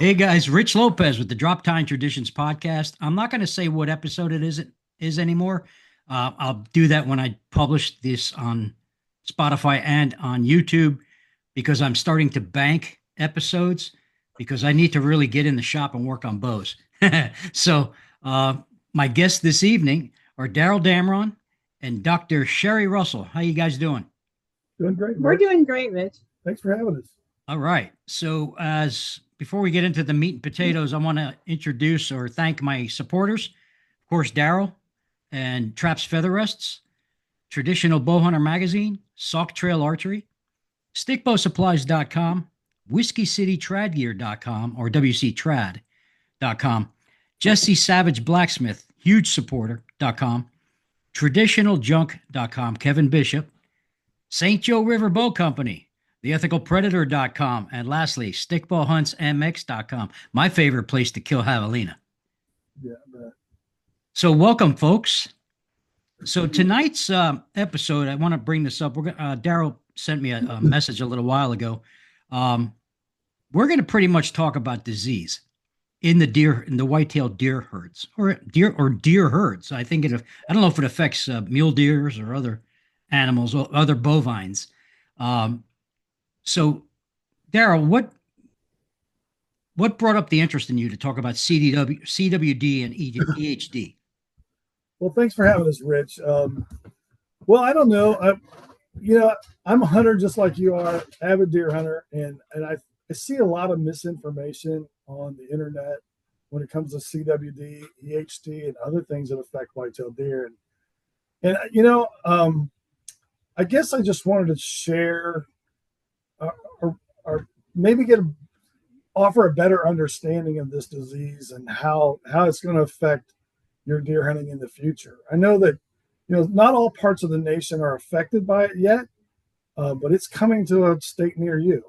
Hey guys, Rich Lopez with the Droptine Traditions podcast. I'm not going to say what episode it is anymore. I'll do that when I publish this on Spotify and on YouTube because I'm starting to bank episodes because I need to really get in the shop and work on bows. so, uh, my guests this evening are Daryl Damron and Dr. Sherri Russell. How you guys doing? Doing great, We're Rich. doing great, Rich. Thanks for having us. All right. So, as before we get into the meat and potatoes, I want to introduce or thank my supporters. Of course, Daryl and Traps Feather Rests, Traditional Bowhunter Magazine, Sauk Trail Archery, StickbowSupplies.com, WhiskeyCityTradGear.com or WCTrad.com, Jessie Savage Blacksmith, huge supporter.com, TraditionalJunk.com, Kevin Bishop, St. Joe River Bow Company, theethicalpredator.com, and lastly, stickballhuntsmx.com, my favorite place to kill javelina. Yeah, but So welcome, folks. So tonight's episode, I want to bring this up. Daryl sent me a message a little while ago. We're going to pretty much talk about disease in the white-tailed deer herds or deer herds. I think I don't know if it affects mule deers or other animals or other bovines. So, Daryl, what brought up the interest in you to talk about CWD, and EHD? well, thanks for having us, Rich. Well, I don't know. I'm a hunter just like you are, avid deer hunter, and I see a lot of misinformation on the internet when it comes to CWD, EHD, and other things that affect white-tailed deer. And I guess I just wanted to share or maybe offer a better understanding of this disease and how it's going to affect your deer hunting in the future. I know that not all parts of the nation are affected by it yet, but it's coming to a state near you,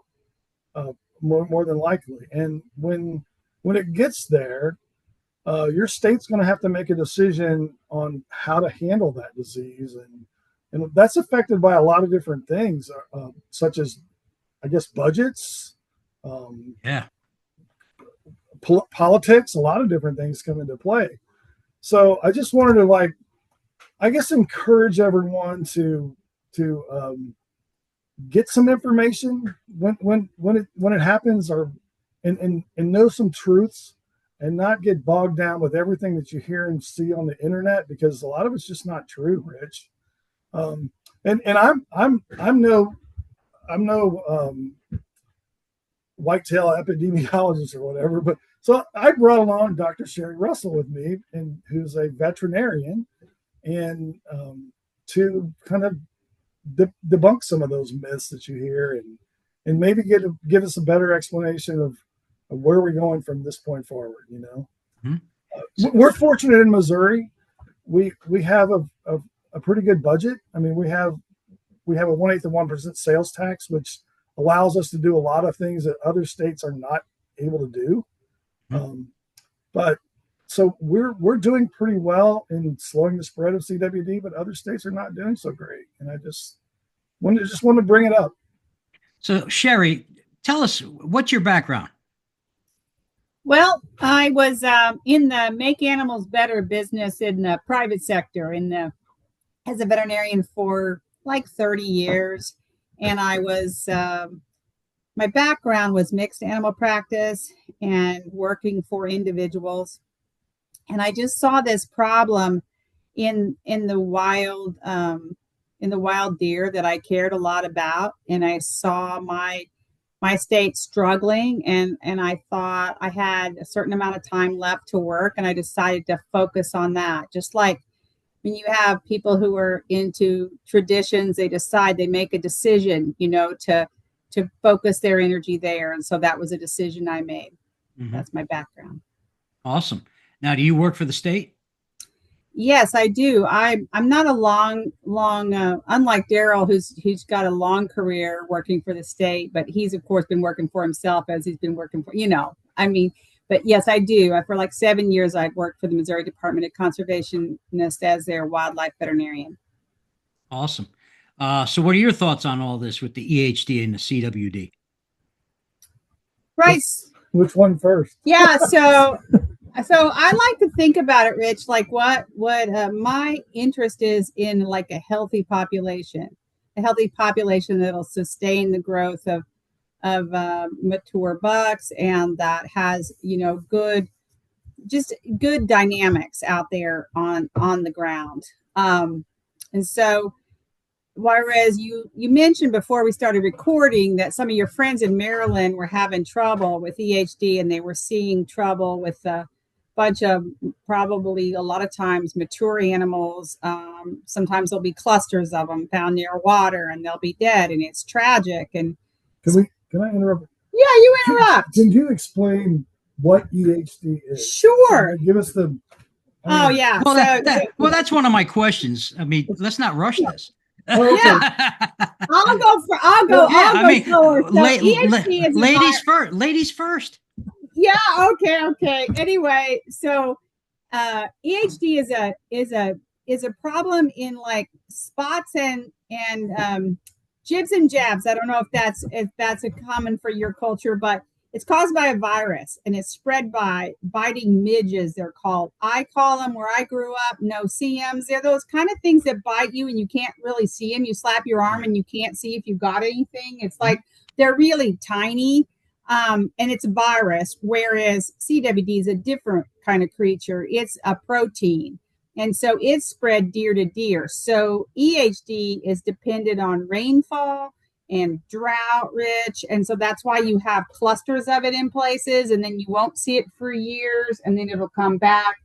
more than likely. And when it gets there, your state's going to have to make a decision on how to handle that disease, and that's affected by a lot of different things, such as, I guess, budgets, Yeah. politics. A lot of different things come into play. So I just wanted to, I guess, encourage everyone to get some information when it happens, and know some truths, and not get bogged down with everything that you hear and see on the internet, because a lot of it's just not true, Rich. And I'm no whitetail epidemiologist or whatever, but so I brought along Dr. Sherri Russell with me, and who's a veterinarian, and to kind of debunk some of those myths that you hear, and maybe give us a better explanation of where we're going from this point forward. Mm-hmm. We're fortunate in Missouri. We have a pretty good budget. I mean, we have a 1/8 of 1% sales tax, which allows us to do a lot of things that other states are not able to do. But so we're doing pretty well in slowing the spread of CWD, but other states are not doing so great. And I just wanted to bring it up. So, Sherri, tell us, what's your background? Well, I was in the make animals better business in the private sector as a veterinarian for like 30 years. And I was, my background was mixed animal practice and working for individuals. And I just saw this problem in the wild deer that I cared a lot about. And I saw my state struggling, and I thought I had a certain amount of time left to work, and I decided to focus on that. Just like when you have people who are into traditions, they make a decision, to focus their energy there. And so that was a decision I made. Mm-hmm. That's my background. Awesome. Now, do you work for the state? Yes, I do. I'm not a long, unlike Daryl, who's got a long career working for the state, but he's of course been working for himself as he's been working for, but yes, I do. For like 7 years, I've worked for the Missouri Department of Conservationist as their wildlife veterinarian. Awesome. So what are your thoughts on all this with the EHD and the CWD? Right. Which one first? Yeah, so I like to think about it, Rich, like what my interest is in like a healthy population that'll sustain the growth of mature bucks, and that has, you know, good dynamics out there on the ground. And so, whereas you mentioned before we started recording that some of your friends in Maryland were having trouble with EHD, and they were seeing trouble with a bunch of, probably a lot of times, mature animals. Sometimes there'll be clusters of them found near water, and they'll be dead, and it's tragic. And Can I interrupt? yeah, you interrupt. Can you explain what EHD is? Sure. Give us the. Oh yeah. Well, that's one of my questions. I mean, let's not rush this. Oh, okay. I'll go forward. So EHD is ladies first. Yeah. Okay. Anyway, so EHD is a problem in like spots and jibs and jabs. I don't know if that's a common for your culture, but it's caused by a virus, and it's spread by biting midges, they're called. I call them, where I grew up, no-see-ums. They're those kind of things that bite you and you can't really see them. You slap your arm and you can't see if you've got anything. It's like they're really tiny, and it's a virus, whereas CWD is a different kind of creature. It's a protein. And so it's spread deer to deer. So EHD is dependent on rainfall and drought, Rich. And so that's why you have clusters of it in places, and then you won't see it for years, and then it'll come back.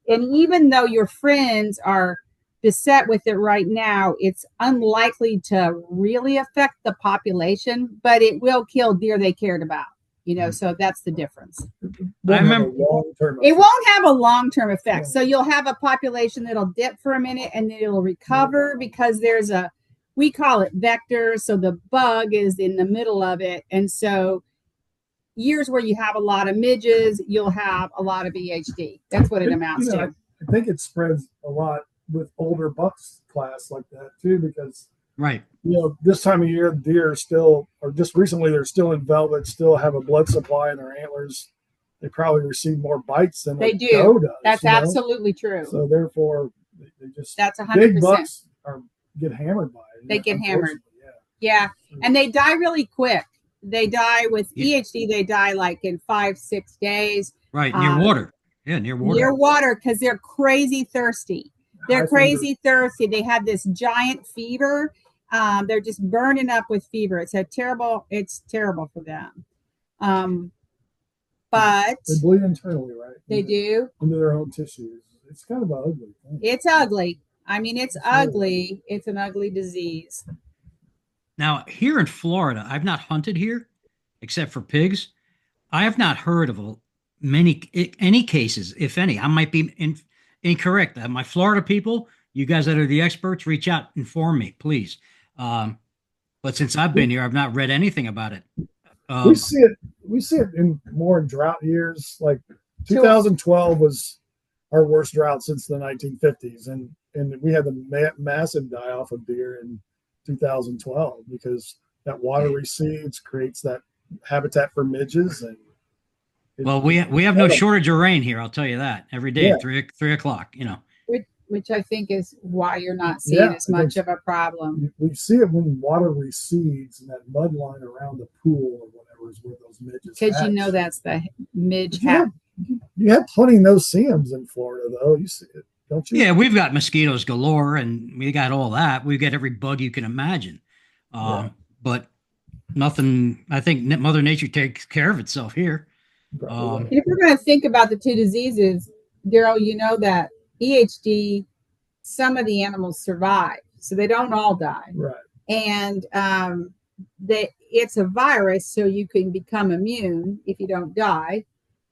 And even though your friends are beset with it right now, it's unlikely to really affect the population, but it will kill deer they cared about. You know, so that's the difference. I remember it won't have a long-term effect. So you'll have a population that'll dip for a minute and then it'll recover, because there's we call it vector. So the bug is in the middle of it. And so years where you have a lot of midges, you'll have a lot of EHD. That's what it amounts to. I think it spreads a lot with older bucks class like that too, because right. You know, this time of year, deer are still, or just recently, they're still in velvet, still have a blood supply in their antlers. They probably receive more bites than they do. Doe does, that's absolutely true. So therefore, they just, that's 100%. Big bucks get hammered by it. They get hammered. Yeah. And they die really quick. They die with EHD. They die like in 5-6 days. Right. Near water. Yeah. Near water. Near water. Cause they're crazy thirsty. They're crazy thirsty. They have this giant fever. They're just burning up with fever. It's terrible for them. But they bleed internally, right? They do. Into their own tissues. It's kind of an ugly thing. It's ugly. I mean, it's ugly. It's an ugly disease. Now, here in Florida, I've not hunted here except for pigs. I have not heard of any cases, if any. I might be incorrect. My Florida people, you guys that are the experts, reach out, inform me, please. But since I've been here, I've not read anything about it. We see it in more drought years. Like 2012 was our worst drought since the 1950s, and we had the massive die off of deer in 2012 because that water recedes, creates that habitat for midges, and we have no shortage of rain here. I'll tell you that every day at 3 o'clock. You know. Which I think is why you're not seeing as much of a problem. We see it when water recedes and that mud line around the pool or whatever is where those midges. Because you know that's the midge hat. You have plenty of no-see-ums in Florida, though. You see it, don't you? Yeah, we've got mosquitoes galore, and we got all that. We get every bug you can imagine. But nothing. I think Mother Nature takes care of itself here. If we're going to think about the two diseases, Daryl, you know that EHD, some of the animals survive, so they don't all die. Right. And it's a virus, so you can become immune if you don't die,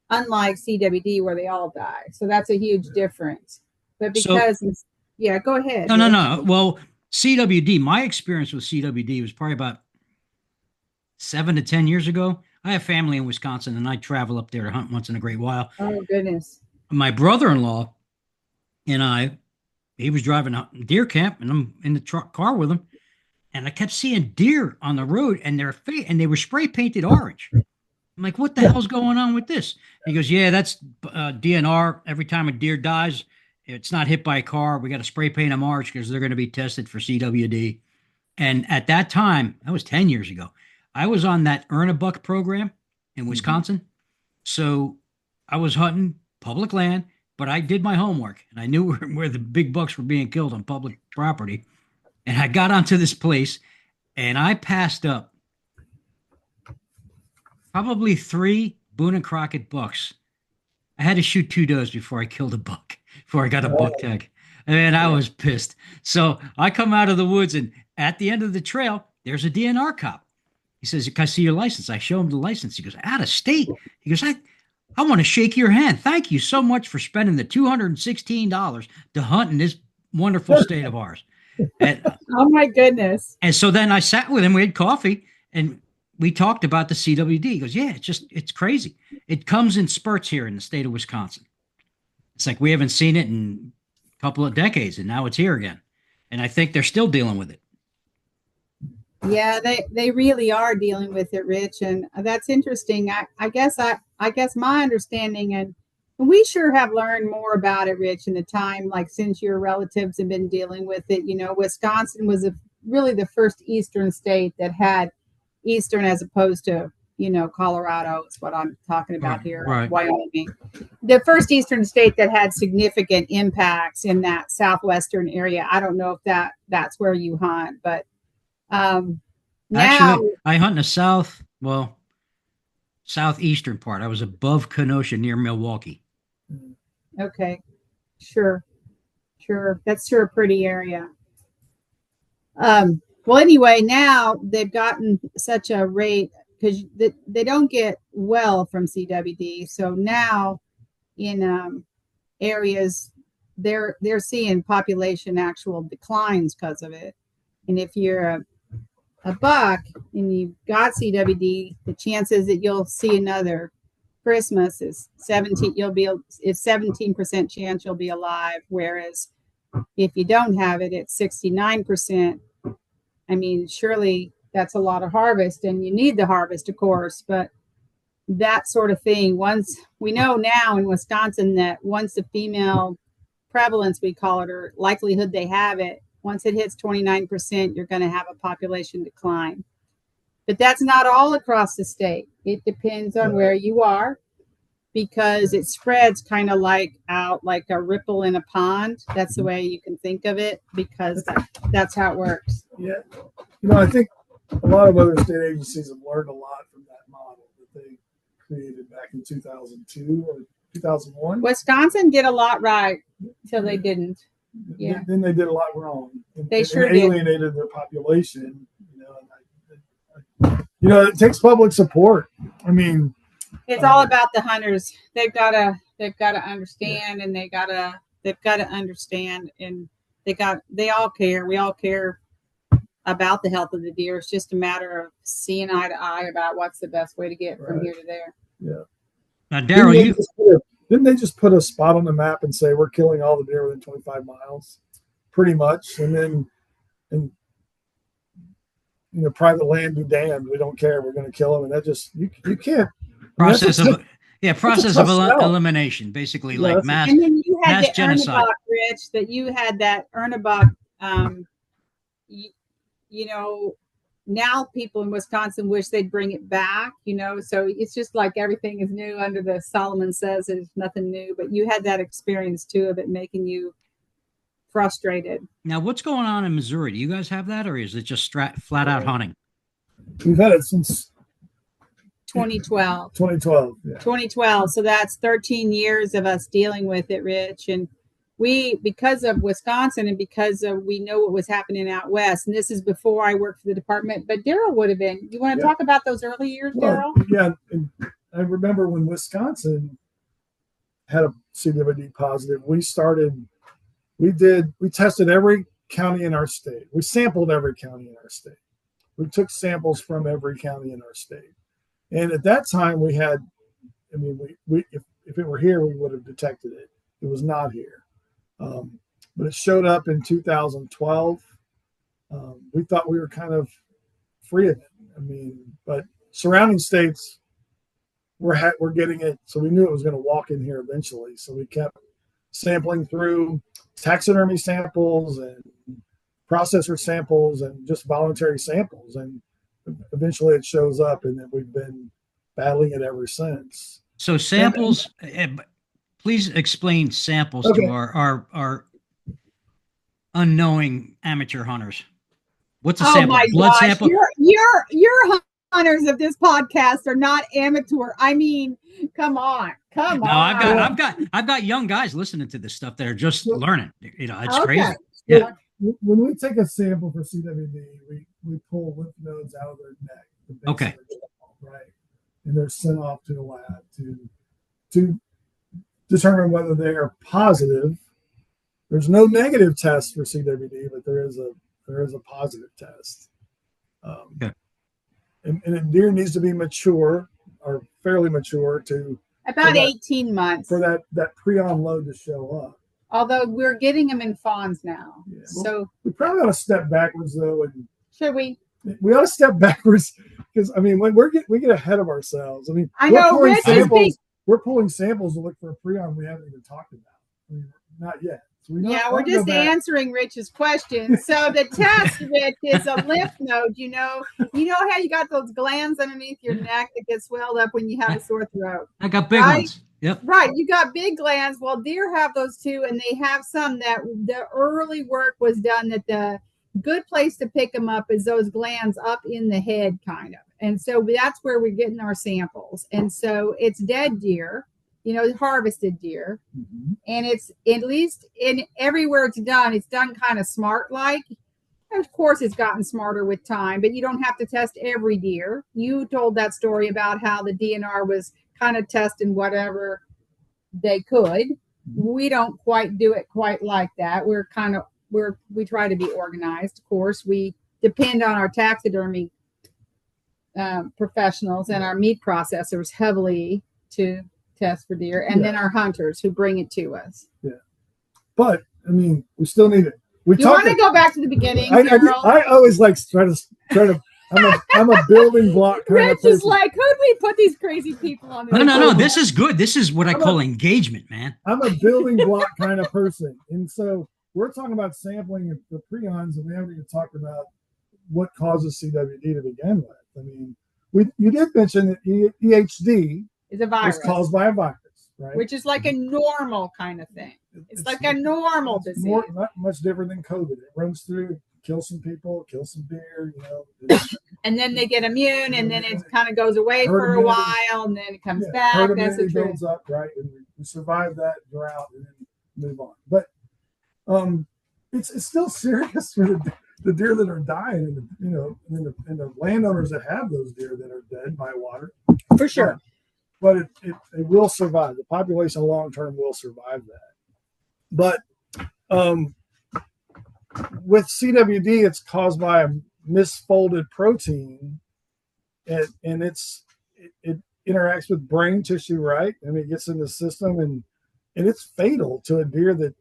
unlike CWD where they all die. So that's a huge difference. But because, go ahead. No. Well, CWD, my experience with CWD was probably about 7 to 10 years ago. I have family in Wisconsin, and I travel up there to hunt once in a great while. Oh, goodness. My brother-in-law and he was driving a deer camp, and I'm in the car with him, and I kept seeing deer on the road, and they were spray painted orange. I'm like, what the hell's going on with this? He goes, yeah, that's DNR. Every time a deer dies, it's not hit by a car. We got to spray paint a march because they're going to be tested for CWD. And at that time, that was 10 years ago, I was on that Earn a Buck program in Wisconsin. So I was hunting public land, but I did my homework and I knew where the big bucks were being killed on public property. And I got onto this place and I passed up probably 3 Boone and Crockett bucks. I had to shoot 2 does before I killed a buck, before I got a buck tag. And I was pissed. So I come out of the woods, and at the end of the trail, there's a DNR cop. He says, can I see your license? I show him the license. He goes, out of state. He goes, I want to shake your hand. Thank you so much for spending the $216 to hunt in this wonderful state of ours. And, oh, my goodness. And so then I sat with him. We had coffee, and we talked about the CWD. He goes, yeah, it's crazy. It comes in spurts here in the state of Wisconsin. It's like we haven't seen it in a couple of decades, and now it's here again. And I think they're still dealing with it. Yeah, they really are dealing with it, Rich. And that's interesting. I guess my understanding, and we sure have learned more about it, Rich, in the time, like since your relatives have been dealing with it. Wisconsin was really the first Eastern state that had Eastern as opposed to, Colorado is what I'm talking about here. Right. Wyoming. The first Eastern state that had significant impacts in that southwestern area. I don't know if that's where you hunt, but actually, I hunt in the southeastern part. I was above Kenosha near Milwaukee. Okay. Sure. That's sure a pretty area. Well, anyway, now they've gotten such a rate because they don't get well from CWD. So now in areas, they're seeing population actual declines because of it. And if you're a buck and you've got CWD, the chances that you'll see another Christmas is 17% chance you'll be alive. Whereas if you don't have it, it's 69%. I mean, surely that's a lot of harvest, and you need the harvest, of course, but that sort of thing. Once we know now in Wisconsin that once the female prevalence, we call it, or likelihood they have it, once it hits 29%, you're going to have a population decline. But that's not all across the state. It depends on where you are, because it spreads kind of out like a ripple in a pond. That's the way you can think of it, because that's how it works. Yeah. I think a lot of other state agencies have learned a lot from that model that they created back in 2002 or 2001. Wisconsin did a lot right until they didn't. Yeah. Then they did a lot wrong. They sure alienated their population. It takes public support. I mean, it's all about the hunters. They've got to understand, and they've got to understand, and they all care. We all care about the health of the deer. It's just a matter of seeing eye to eye about what's the best way to get from here to there. Yeah. Now, Daryl, didn't they just put a spot on the map and say we're killing all the deer within 25 miles, pretty much, and then private land be damned. We don't care. We're going to kill them, and that just you can't. Process of elimination, basically, like mass. And then you had mass the genocide. Ernebuck, Rich, that you had that Ernebuck. Now people in Wisconsin wish they'd bring it back. So it's just like everything is new under the Solomon Says there's nothing new. But you had that experience too of it making you frustrated. Now, what's going on in Missouri? Do you guys have that, or is it just flat out hunting? We've had it since 2012. 2012. Yeah. 2012. So that's 13 years of us dealing with it, Rich. And we, because of Wisconsin and because of we know what was happening out west, and this is before I worked for the department, but Daryl would have been. You want to talk about those early years, Daryl? Yeah. And I remember when Wisconsin had a CWD positive, we tested every county in our state. We sampled every county in our state. We took samples from every county in our state. And at that time we had, if it were here, we would have detected it. It was not here. But it showed up in 2012. We thought we were kind of free of it. But surrounding states we're getting it. So we knew it was going to walk in here eventually. So we kept sampling through taxidermy samples and processor samples and just voluntary samples. And eventually it shows up, and then we've been battling it ever since. So samples, please explain samples to our unknowing amateur hunters. What's a sample? My Blood gosh. sample? Your hunters of this podcast are not amateur. I mean, come on. No, I've got young guys listening to this stuff that are just learning. It's crazy. Yeah. When we take a sample for CWD, we pull lymph nodes out of their neck. Okay. Right. And they're sent off to the lab to determine whether they are positive. There's no negative test for CWD, but there is a positive test. Okay. And a deer needs to be mature or fairly mature to about 18 months for that pre-on load to show up. Although we're getting them in fawns now. Yeah. Well, so we probably ought to step backwards though. And should we? We ought to step backwards because when we get ahead of ourselves. I mean, I know we're pulling samples to look for a pre-on we haven't even talked about. I mean, not yet. So we're just answering Rich's question. So the test, Rich, is a lymph node. You know how you got those glands underneath your neck that get swelled up when you have a sore throat. I got big ones. Yep. Right. You got big glands. Well, deer have those too, and they have some that the early work was done that the good place to pick them up is those glands up in the head, kind of. And so that's where we're getting our samples. And so it's dead deer, harvested deer. Mm-hmm. And it's at least everywhere it's done kind of smart like. Of course, it's gotten smarter with time, but you don't have to test every deer. You told that story about how the DNR was kind of testing whatever they could. We don't quite do it quite like that. We try to be organized. Of course, we depend on our taxidermy professionals and our meat processors heavily to test for deer, and then our hunters who bring it to us. Yeah, but I mean, we still need it. You want to go back to the beginning, Daryl? I always like try to. I'm a building block kind Rich of person. is like, who'd we put these crazy people on? No. This is good. This is what I call engagement, man. I'm a building block kind of person, and so we're talking about sampling the prions, and we haven't even talked about what causes CWD to begin with. I mean, you did mention that EHD is a virus. It's caused by a virus, right? Which is like a normal kind of thing. It's like a normal disease. Not much different than COVID. It runs through, kills some people, kills some deer, and then they get immune, and then it kind of goes away for a while, and then it comes back. Herd immunity builds up, right? And we survive that drought and then move on. But it's still serious for the deer that are dying, and the landowners that have those deer that are dead by water. For sure. But it will survive. The population long term will survive that. But with CWD, it's caused by a misfolded protein, and it interacts with brain tissue, right? And it gets in the system, and it's fatal to a deer that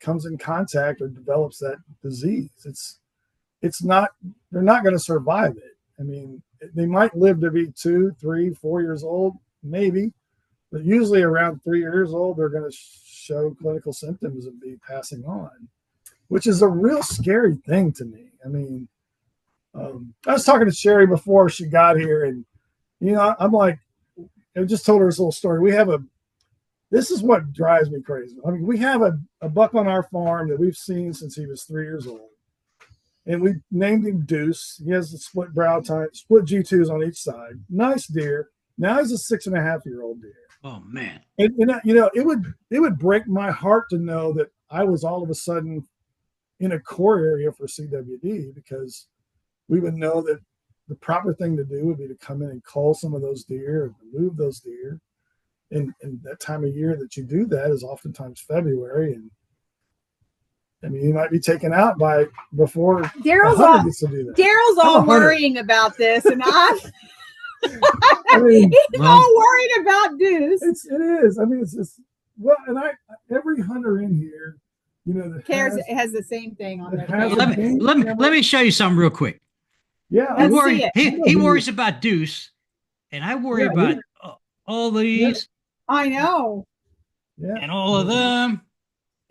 comes in contact or develops that disease. They're not going to survive it. I mean, they might live to be 2, 3, 4 years old, maybe, but usually around 3 years old, they're going to show clinical symptoms and be passing on, which is a real scary thing to me. I mean, I was talking to Sherri before she got here, and I'm like, I just told her this little story. This is what drives me crazy. I mean, we have a buck on our farm that we've seen since he was 3 years old, and we named him Deuce. He has the split brow tine, split G2s on each side. Nice deer. Now he's a 6.5-year-old deer. Oh man! And it would break my heart to know that I was all of a sudden in a core area for CWD, because we would know that the proper thing to do would be to come in and cull some of those deer and remove those deer. And that time of year that you do that is oftentimes February, and I mean, you might be taken out before Daryl's all worrying about this, and he's all worried about Deuce. It is. I mean, it's well, and every hunter in here, that cares has the same thing on their face. Let me show you something real quick. Yeah, he worries about Deuce, and I worry about all these I know. Yeah. and all of them.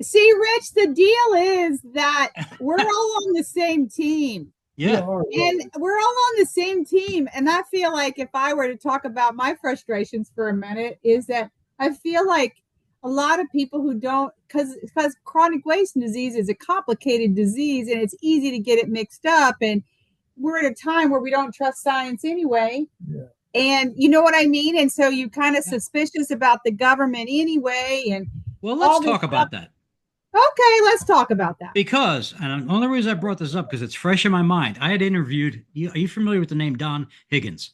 See, Rich, the deal is that we're all on the same team. Yeah. And we're all on the same team. And I feel like if I were to talk about my frustrations for a minute, is that I feel like a lot of people who don't, because chronic wasting disease is a complicated disease and it's easy to get it mixed up. And we're at a time where we don't trust science anyway. Yeah. And you know what I mean? And so you kind of suspicious about the government anyway. And well, let's talk about that. Okay, let's talk about that. Because, and the only reason I brought this up because it's fresh in my mind. I had interviewed. Are you familiar with the name Don Higgins?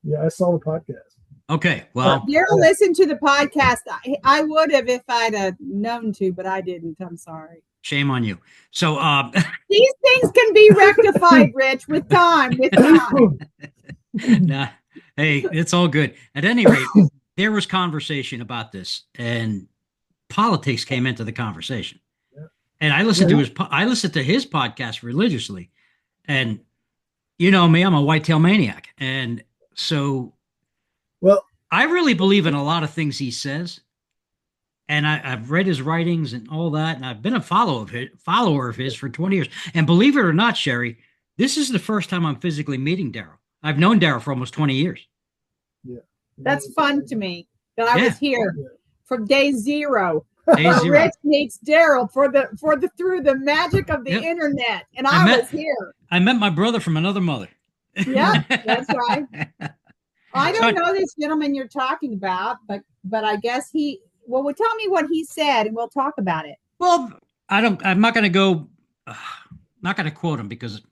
Yeah, I saw the podcast. Okay, well, Daryl listened to the podcast. I would have if I'd known to, but I didn't. I'm sorry. Shame on you. So these things can be rectified, Rich, with time. Nah, hey, it's all good. At any rate, there was conversation about this, and politics came into the conversation. Yeah. And I listened to his podcast religiously, and you know me, I'm a whitetail maniac, and so I really believe in a lot of things he says. And I've read his writings and all that, and I've been a follower of his for 20 years. And believe it or not, Sherri, this is the first time I'm physically meeting Daryl. I've known Daryl for almost 20 years. Yeah, that's fun to me that I was here from day zero. Rich meets Daryl through the magic of the internet, and I was here. I met my brother from another mother. Yeah, that's right. I don't know this gentleman you're talking about, but I guess he. Well, tell me what he said, and we'll talk about it. Well, I'm not going to not going to quote him because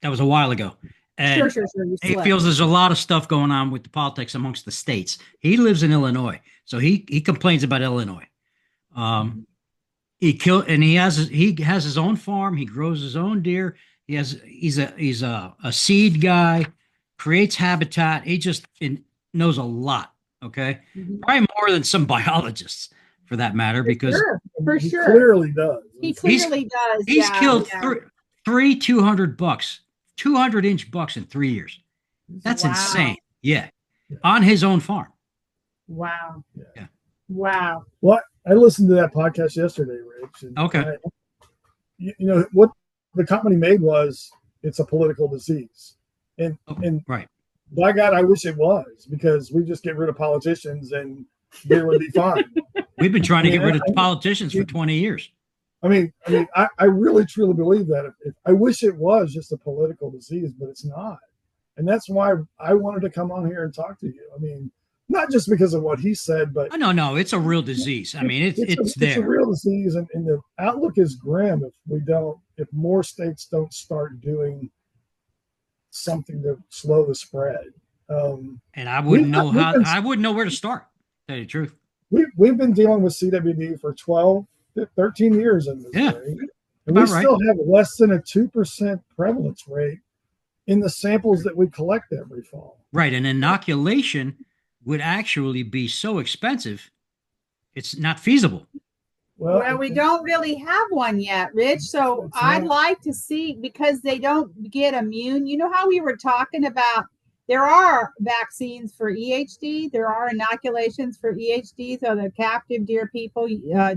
that was a while ago. And sure. He feels there's a lot of stuff going on with the politics amongst the states. He lives in Illinois, so he complains about Illinois. He has his own farm. He grows his own deer. He's a seed guy, creates habitat. He just knows a lot. Okay, probably more than some biologists, for that matter, because for he sure, clearly does. He clearly does. He's killed three 200-inch bucks in 3 years. That's insane. Yeah, on his own farm. Wow. Yeah. Wow. Well, I listened to that podcast yesterday, Rich. And okay. You know what the company made was it's a political disease, and right. By God, I wish it was, because we just get rid of politicians and deer would be fine. We've been trying to get rid of politicians for 20 years. I mean, I really truly believe that. I wish it was just a political disease, but it's not. And that's why I wanted to come on here and talk to you. I mean, not just because of what he said, but no, it's a real disease. I mean, it's there. It's a real disease, and the outlook is grim if more states don't start doing something to slow the spread. And I wouldn't know where to start, to tell you the truth. We've been dealing with CWD for 13 years in Missouri. And we still have less than a 2% prevalence rate in the samples that we collect every fall. Right. And inoculation would actually be so expensive, it's not feasible. Well, we don't really have one yet, Rich. So I'd like to see, because they don't get immune. You know how we were talking about there are vaccines for EHD. There are inoculations for EHD. So the captive deer people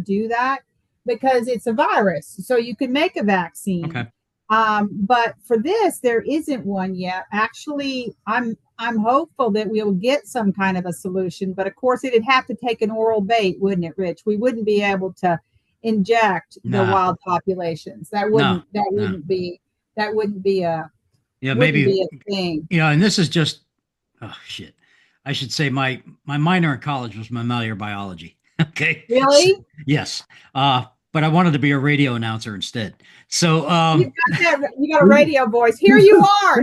do that because it's a virus. So you can make a vaccine. Okay. But for this, there isn't one yet. Actually, I'm hopeful that we'll get some kind of a solution. But of course, it'd have to take an oral bait, wouldn't it, Rich? We wouldn't be able to inject the wild populations. That wouldn't be a thing. You know, and this is just I should say my minor in college was mammalian biology. Okay. Really? Yes. But I wanted to be a radio announcer instead. So you got a radio voice. Here you are.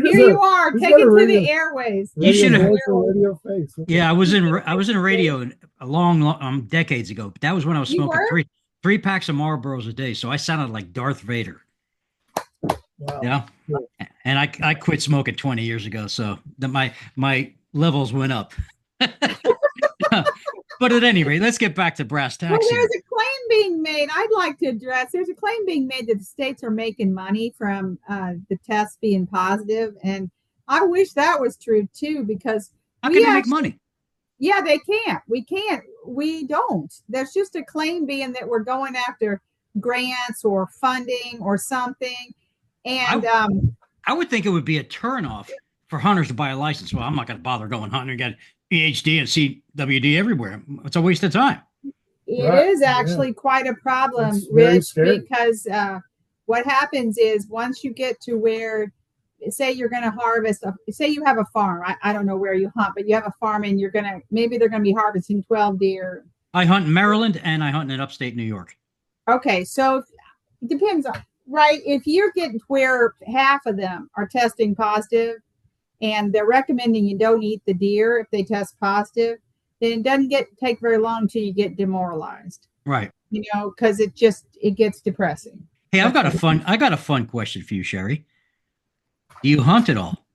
Take it to the airways. You should have radio face. Yeah, I was in radio a long decades ago. But that was when I was smoking three packs of Marlboros a day. So I sounded like Darth Vader. Wow. Yeah. And I quit smoking 20 years ago. So my levels went up. But at any rate, let's get back to brass tacks. Well, there's a claim being made I'd like to address. There's a claim being made that the states are making money from the tests being positive. And I wish that was true, too, because how can they make money? Yeah, they can't. We can't. We don't. There's just a claim being that we're going after grants or funding or something. And I would think it would be a turnoff for hunters to buy a license. Well, I'm not going to bother going hunting and get PhD and CWD everywhere. It's a waste of time. It is actually quite a problem, Rich, because what happens is once you get to where, say you're going to harvest, say you have a farm. I don't know where you hunt, but you have a farm and maybe they're going to be harvesting 12 deer. I hunt in Maryland and I hunt in upstate New York. Okay, so it depends on, right? If you're getting where half of them are testing positive and they're recommending you don't eat the deer if they test positive, then it doesn't take very long until you get demoralized. Right. Because it gets depressing. Hey, I got a fun question for you, Sherri. Do you hunt at all?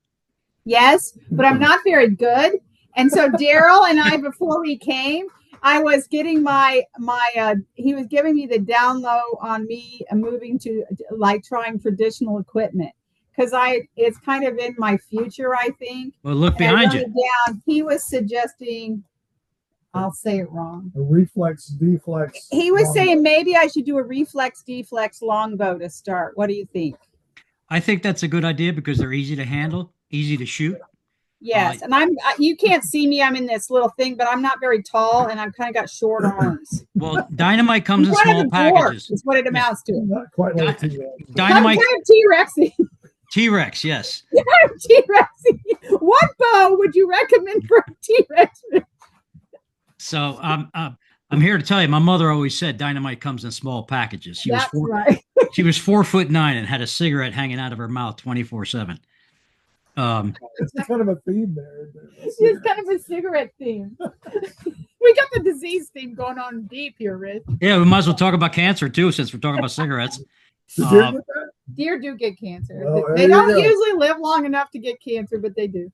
Yes, but I'm not very good. And so Daryl and I, before we came, I was getting he was giving me the down low on me moving to like trying traditional equipment because it's kind of in my future, I think. Well, look behind you. He was suggesting, I'll say it wrong. A reflex, deflex. He was saying maybe I should do a reflex, deflex longbow to start. What do you think? I think that's a good idea because they're easy to handle, easy to shoot. Yes, and you can't see me. I'm in this little thing, but I'm not very tall, and I've kind of got short arms. Well, dynamite comes in small packages. Is what it amounts to. Not quite like T-Rex. Dynamite. T-Rexy. T-Rex, yes. T-Rexy. What bow would you recommend for a T-Rex? So I'm here to tell you, my mother always said dynamite comes in small packages. She was 4'9" and had a cigarette hanging out of her mouth 24/7. It's kind of a theme there. It's kind of a cigarette theme. We got the disease theme going on deep here, Rich. Yeah, we might as well talk about cancer too, since we're talking about cigarettes. Deer do get cancer. Well, they don't usually live long enough to get cancer, but they do.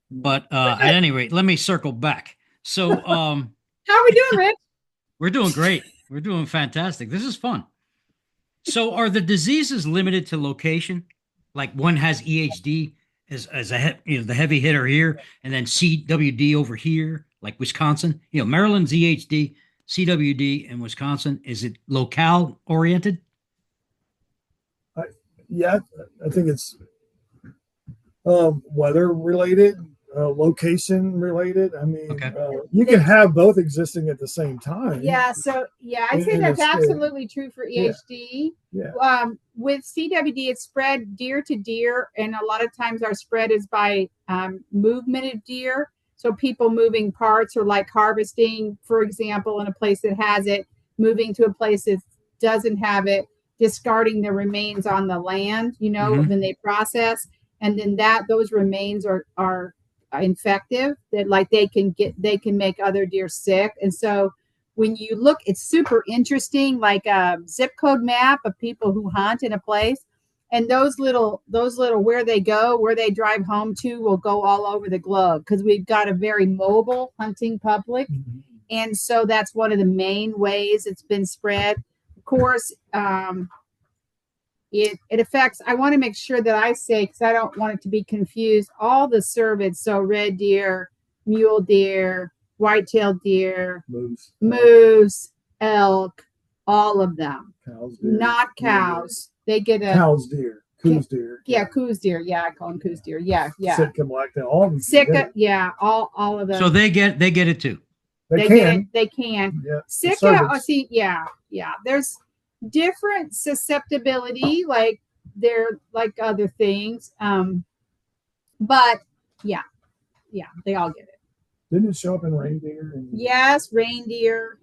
But at any rate, let me circle back. So how are we doing, Rich? We're doing great. We're doing fantastic. This is fun. So are the diseases limited to location? Like one has EHD as the heavy hitter here, and then CWD over here, like Wisconsin. Maryland's EHD, CWD in Wisconsin. Is it locale oriented? Yeah, I think it's weather related. Location related. I mean, you can have both existing at the same time. Yeah. So I'd say that's absolutely true for EHD. Yeah. With CWD, it's spread deer to deer, and a lot of times our spread is by movement of deer. So people moving parts, or like harvesting, for example, in a place that has it, moving to a place that doesn't have it, discarding the remains on the land. When they process, and then those remains are infective, that like they can make other deer sick. And so when you look, it's super interesting, like a zip code map of people who hunt in a place, and those little where they drive home to will go all over the globe, because we've got a very mobile hunting public. Mm-hmm. And so that's one of the main ways it's been spread. Of course, it affects, I want to make sure that I say, because I don't want it to be confused, all the cervids, so red deer, mule deer, white-tailed deer, moose, elk, all of them. Cows, deer. Not cows. They get a... Cows, deer. Coos deer. Yeah, coos deer. Yeah, I call them coos deer. Yeah. Sitka, blacktail, all of them. Sitka, yeah, all of them. So they get it too. They can. They can. Yeah. Sitka, yeah. There's different susceptibility, like they're like other things, but yeah, they all get it. Didn't it show up in reindeer? Yes, reindeer.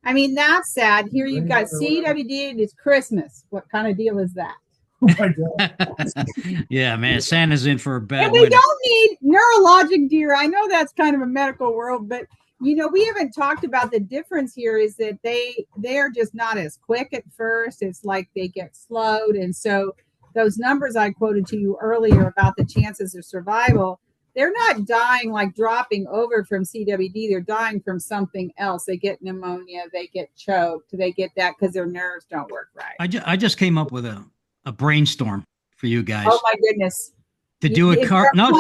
I mean, that's sad. Here you've got CWD and it's Christmas. What kind of deal is that? Oh my God. Yeah, man, Santa's in for a bad and we don't need neurologic deer. I know that's kind of a medical world, but we haven't talked about the difference here is that they are just not as quick at first. It's like they get slowed. And so those numbers I quoted to you earlier about the chances of survival, they're not dying like dropping over from CWD. They're dying from something else. They get pneumonia, they get choked, they get that because their nerves don't work right. I just came up with a brainstorm for you guys. Oh my goodness. To do a car. No.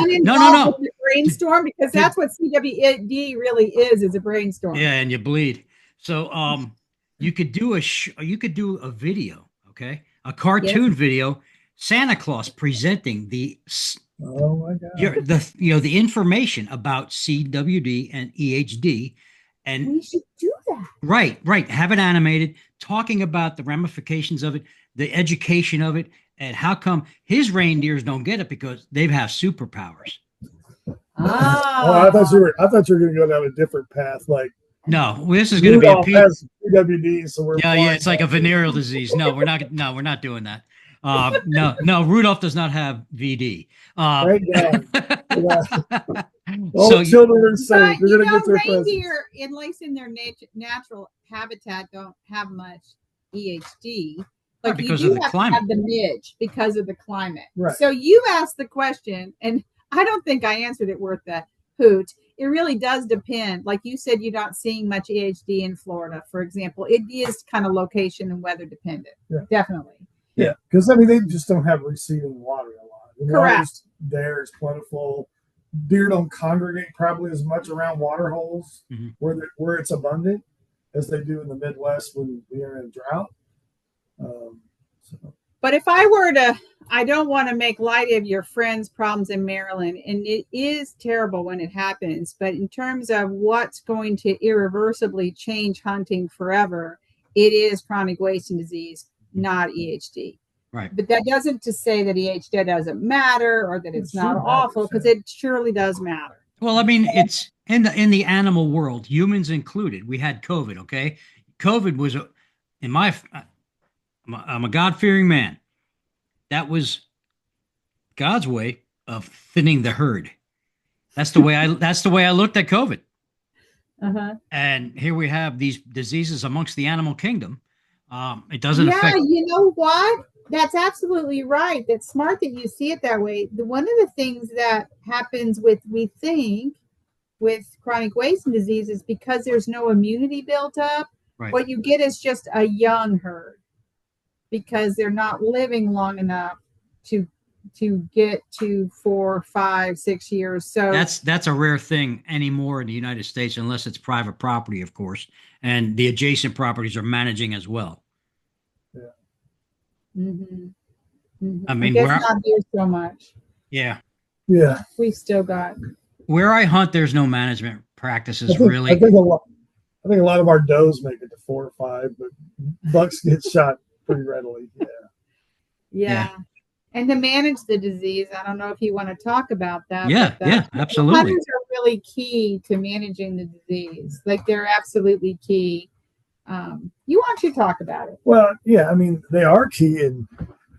brainstorm, because that's what CWD really is a brainstorm. Yeah, and you bleed. So you could do a video, okay? A cartoon video, Santa Claus presenting the Oh my God. the information about CWD and EHD, and We should do that. right, have it animated, talking about the ramifications of it, the education of it, and how come his reindeers don't get it because they have superpowers. Oh, I thought you were going to go down a different path. Like, no, this is going to be a CWD, so we're it's like a venereal disease. No, we're not doing that. No, Rudolph does not have VD. Right down. All children are safe. They're going to get their reindeer, at least in their natural habitat, don't have much EHD. Like because you of the climate. have the midge because of the climate. Right. So you asked the question, and I don't think I answered it worth the hoot. It really does depend. Like you said, you're not seeing much EHD in Florida, for example. It is kind of location and weather dependent. Yeah. Definitely. Yeah, because I mean they just don't have receiving water a lot. The Correct. There is plentiful. Deer don't congregate probably as much around water holes where it's abundant as they do in the Midwest when we are in a drought. But if I were to, I don't want to make light of your friend's problems in Maryland, and it is terrible when it happens. But in terms of what's going to irreversibly change hunting forever, it is chronic wasting disease, not EHD. Right. But that doesn't to say that EHD doesn't matter or that it's not awful, because it surely does matter. Well, I mean, it's in the animal world, humans included. We had COVID. Okay, COVID was I'm a God-fearing man. That was God's way of thinning the herd. That's the way I looked at COVID. And here we have these diseases amongst the animal kingdom. It doesn't affect. Yeah, you know what? That's absolutely right. That's smart that you see it that way. One of the things that happens with chronic wasting disease is because there's no immunity built up. Right. What you get is just a young herd, because they're not living long enough to get to 4, 5, 6 years. So that's a rare thing anymore in the United States, unless it's private property, of course, and the adjacent properties are managing as well. Yeah. I mean, not here so much. Yeah. We've still got where I hunt. There's no management practices I think a lot of our does make it to 4 or 5, but bucks get shot pretty readily. Yeah. And to manage the disease, I don't know if you want to talk about that. Yeah, absolutely. Hunters are really key to managing the disease. Like, they're absolutely key. You want to talk about it? Well, yeah, I mean, they are key, and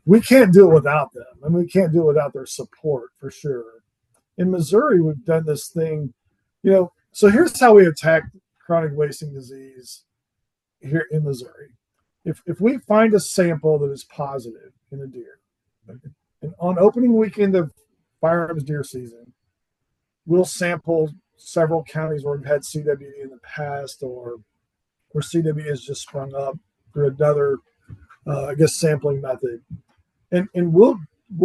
we can't do it without them. I mean, we can't do it without their support, for sure. In Missouri, we've done this thing, so here's how we attack chronic wasting disease here in Missouri. If we find a sample that is positive in a deer, and on opening weekend of firearms deer season, we'll sample several counties where we've had CWD in the past, or where CWD has just sprung up through another, sampling method, and we'll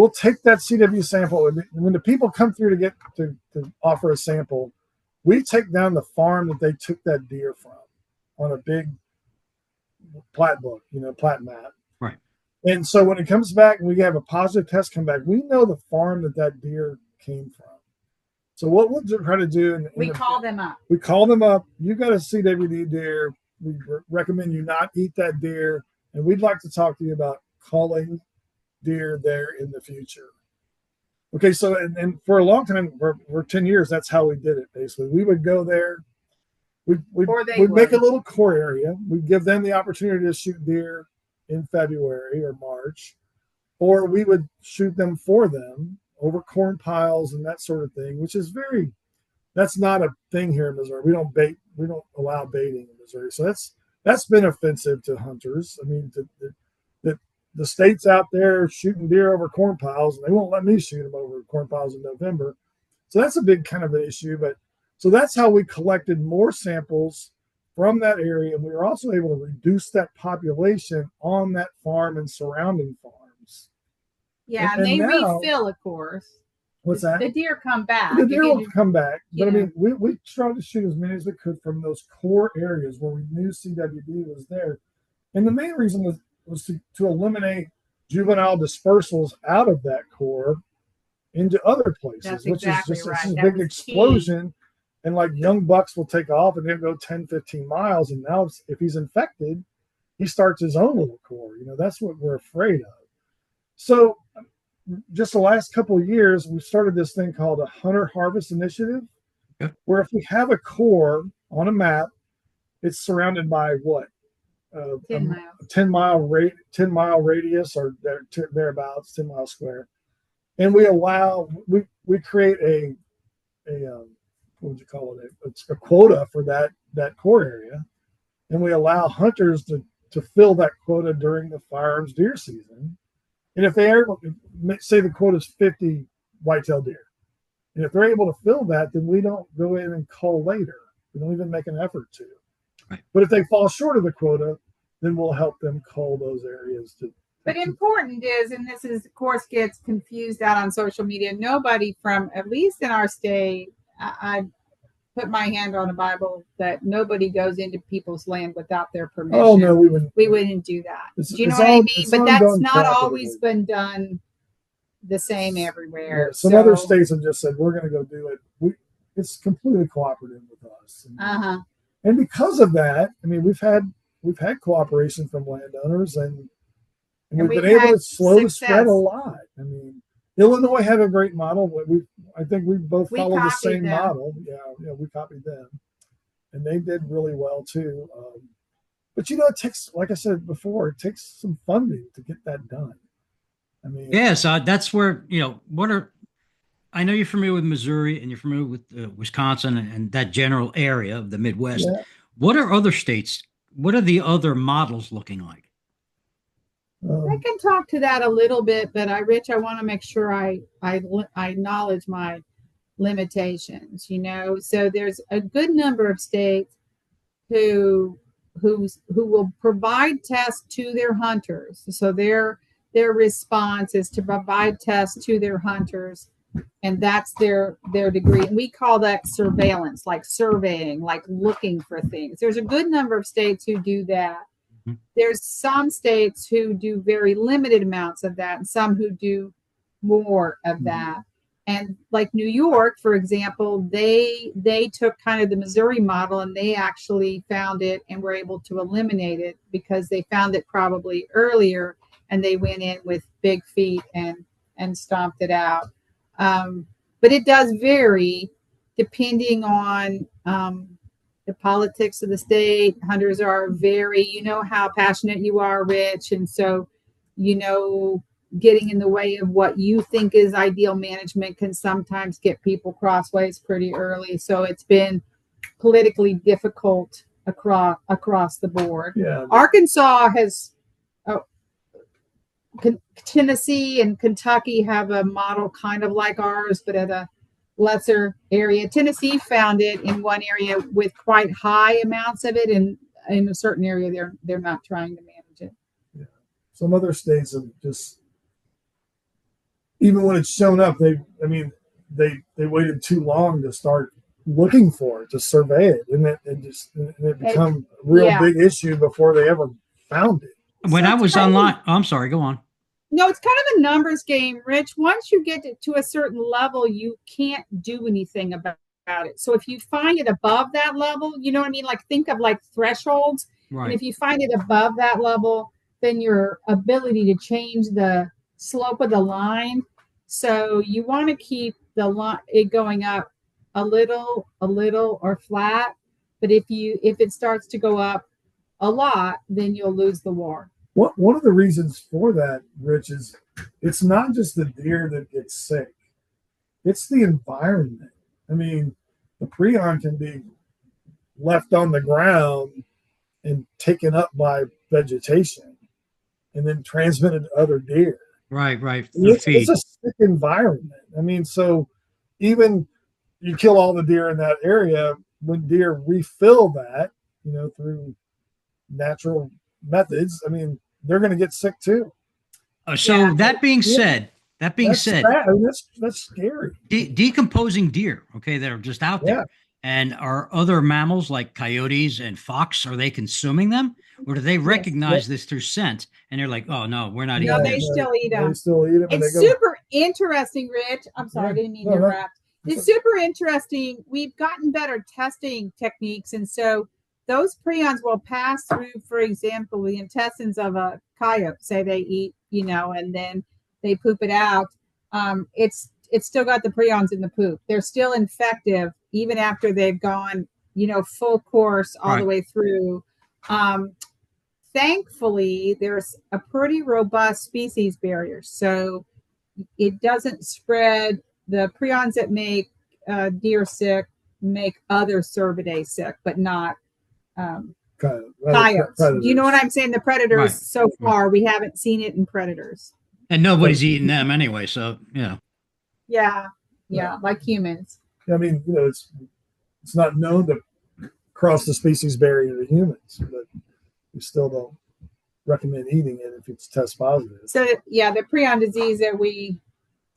take that CW sample, and when the people come through to offer a sample, we take down the farm that they took that deer from on a big plat book, plat map. Right. And so when it comes back and we have a positive test come back, we know the farm that deer came from. So what we'll try to do, we call them up. We call them up. You got a CWD deer. We recommend you not eat that deer, and we'd like to talk to you about culling deer there in the future. Okay, so and for a long time, for 10 years, that's how we did it. Basically, we would go there. We'd make a little core area. We'd give them the opportunity to shoot deer in February or March, or we would shoot them for them over corn piles and that sort of thing, which is that's not a thing here in Missouri. We don't allow baiting in Missouri. So that's been offensive to hunters. I mean, the state's out there shooting deer over corn piles, and they won't let me shoot them over corn piles in November. So that's a big kind of an issue. But so that's how we collected more samples from that area. And we were also able to reduce that population on that farm and surrounding farms. Yeah, and they refill, of course. What's that? The deer come back. The deer will come back, but I Yeah. mean, we tried to shoot as many as we could from those core areas where we knew CWD was there, and the main reason was to eliminate juvenile dispersals out of that core into other places, That's which exactly is just right. it's a That big was explosion. And like young bucks will take off and they'll go 10, 15 miles. And now if he's infected, he starts his own little core. That's what we're afraid of. So just the last couple of years, we started this thing called a hunter harvest initiative, where if we have a core on a map, it's surrounded by what? 10 miles. 10 mile radius or thereabouts, 10 miles square. And we create a what would you call it? It's a quota for that core area. And we allow hunters to fill that quota during the firearms deer season. And if they are, say the quota is 50 whitetail deer, and if they're able to fill that, then we don't go in and cull later. We don't even make an effort to. Right. But if they fall short of the quota, then we'll help them cull those areas. But important is, and this is, of course, gets confused out on social media. Nobody from, at least in our state, I put my hand on a Bible that nobody goes into people's land without their permission. Oh no, we wouldn't do that. Do you know what I mean? But that's not always been done the same everywhere. Yeah, some other states have just said we're going to go do it. It's completely cooperative with us. And because of that, I mean, we've had cooperation from landowners, and we've been able to slow the spread a lot. I mean, Illinois had a great model. I think we both followed the same model. Yeah, we copied them, and they did really well too. But it takes, like I said before, it takes some funding to get that done. I mean, yes, that's where I know you're familiar with Missouri and you're familiar with Wisconsin and that general area of the Midwest. Yeah. What are other states? What are the other models looking like? I can talk to that a little bit, but Rich, I want to make sure I acknowledge my limitations. So there's a good number of states who will provide tests to their hunters. So their response is to provide tests to their hunters, and that's their degree. And we call that surveillance, like surveying, like looking for things. There's a good number of states who do that. There's some states who do very limited amounts of that, and some who do more of that. And like New York, for example, they took kind of the Missouri model, and they actually found it and were able to eliminate it because they found it probably earlier, and they went in with big feet and stomped it out. But it does vary depending on the politics of the state. Hunters are very, how passionate you are, Rich. And so, getting in the way of what you think is ideal management can sometimes get people crossways pretty early. So it's been politically difficult across the board. Yeah. Arkansas has, Tennessee and Kentucky have a model kind of like ours, but at a lesser area. Tennessee found it in one area with quite high amounts of it, and in a certain area they're not trying to manage it. Yeah. Some other states have just, even when it's shown up, they waited too long to start looking for it, to survey it, and it become a real big issue before they ever found it. When I was online, I'm sorry, go on. No, it's kind of a numbers game, Rich. Once you get to a certain level, you can't do anything about it. So if you find it above that level, you know what I mean? Like think of like thresholds. Right. And if you find it above that level, then your ability to change the slope of the line. So you want to keep it going up a little or flat. But if it starts to go up a lot, then you'll lose the war. One of the reasons for that, Rich, is it's not just the deer that gets sick. It's the environment. I mean, the prion can be left on the ground and taken up by vegetation and then transmitted to other deer. Right. It's a sick environment. I mean, so even you kill all the deer in that area, when deer refill that, through natural methods, I mean, they're going to get sick too. So that being said, That being said, sad. I mean, that's scary. Decomposing deer, okay, that are just out there. Yeah. And are other mammals like coyotes and fox, are they consuming them? Or do they Yes. recognize this through scent and they're like, oh, no, we're not No, eating they this? still eat them. They still eat them. It's super interesting, Rich. I'm sorry, I didn't mean to interrupt. It's super interesting. We've gotten better testing techniques. And so those prions will pass through, for example, the intestines of a coyote, say they eat, and then they poop it out. It's still got the prions in the poop. They're still infective even after they've gone, full course all the way through. Thankfully, there's a pretty robust species barrier. So it doesn't spread. The prions that make deer sick make other cervidae sick, but not coyotes. Do you know what I'm saying? The predators, so far, we haven't seen it in predators. And nobody's eating them anyway, so, Yeah, like humans. I mean, it's not known to cross the species barrier to humans, but we still don't recommend eating it if it's test positive. So, the prion disease that we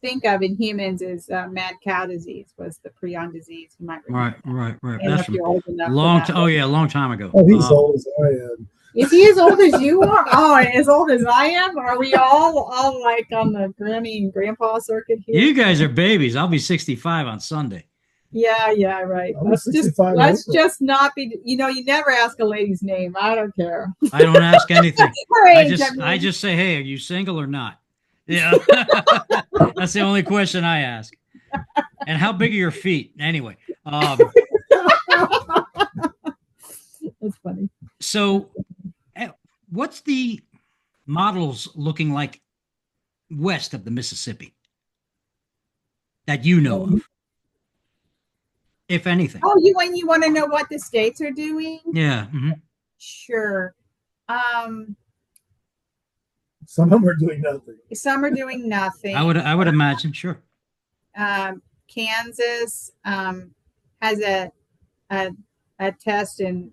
think of in humans is mad cow disease was the prion disease. You might remember. Right. That's from a long time ago. Oh, he's old as I am. Is he as old as you are? Oh, as old as I am? Are we all like on the granny and grandpa circuit here? You guys are babies. I'll be 65 on Sunday. Yeah, right. Let's just not be, you never ask a lady's name. I don't care. I don't ask anything. Age, I just say, hey, are you single or not? Yeah. That's the only question I ask. And how big are your feet? Anyway. That's funny. So what's the models looking like west of the Mississippi that you know of? If anything. Oh, you want to know what the states are doing? Yeah. Mm-hmm. Sure. Some of them are doing nothing. Some are doing nothing. I would imagine, sure. Kansas has a test and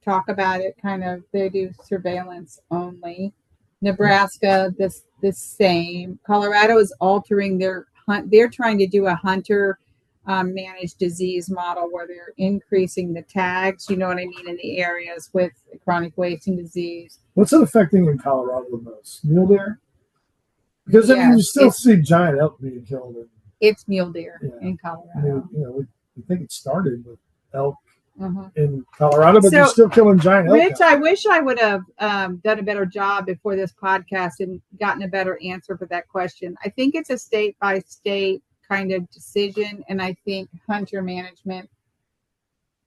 talk about it. Kind of, they do surveillance only. Nebraska, the same. Colorado is altering their hunt. They're trying to do a hunter managed disease model where they're increasing the tags, you know what I mean, in the areas with chronic wasting disease. What's it affecting in Colorado the most? Mule deer? Because you still see giant elk being killed. It's mule deer in Colorado. I mean, we think it started with elk in Colorado, but they're still killing giant elk. Rich, I wish I would have done a better job before this podcast and gotten a better answer for that question. I think it's a state by state kind of decision, and I think hunter management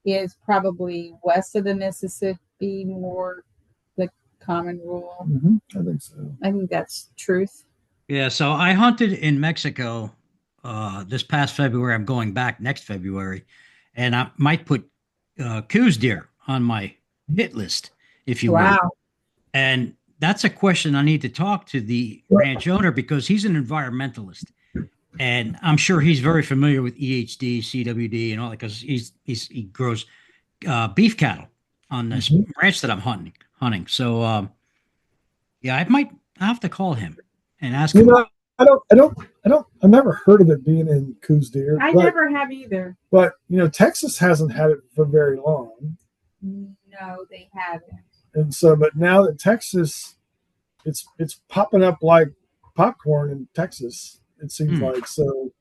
is probably west of the Mississippi more the common rule. I think so. I think that's truth. Yeah, so I hunted in Mexico this past February. I'm going back next February, and I might put Coues deer on my hit list, if you will. And that's a question I need to talk to the ranch owner, because he's an environmentalist. And I'm sure he's very familiar with EHD, CWD, and all that, because he grows beef cattle on this ranch that I'm hunting. So I have to call him and ask him. I've never heard of it being in Coues deer. I never have either. But Texas hasn't had it for very long. No, they haven't. And so, but now that Texas, it's popping up like popcorn in Texas. It seems like. So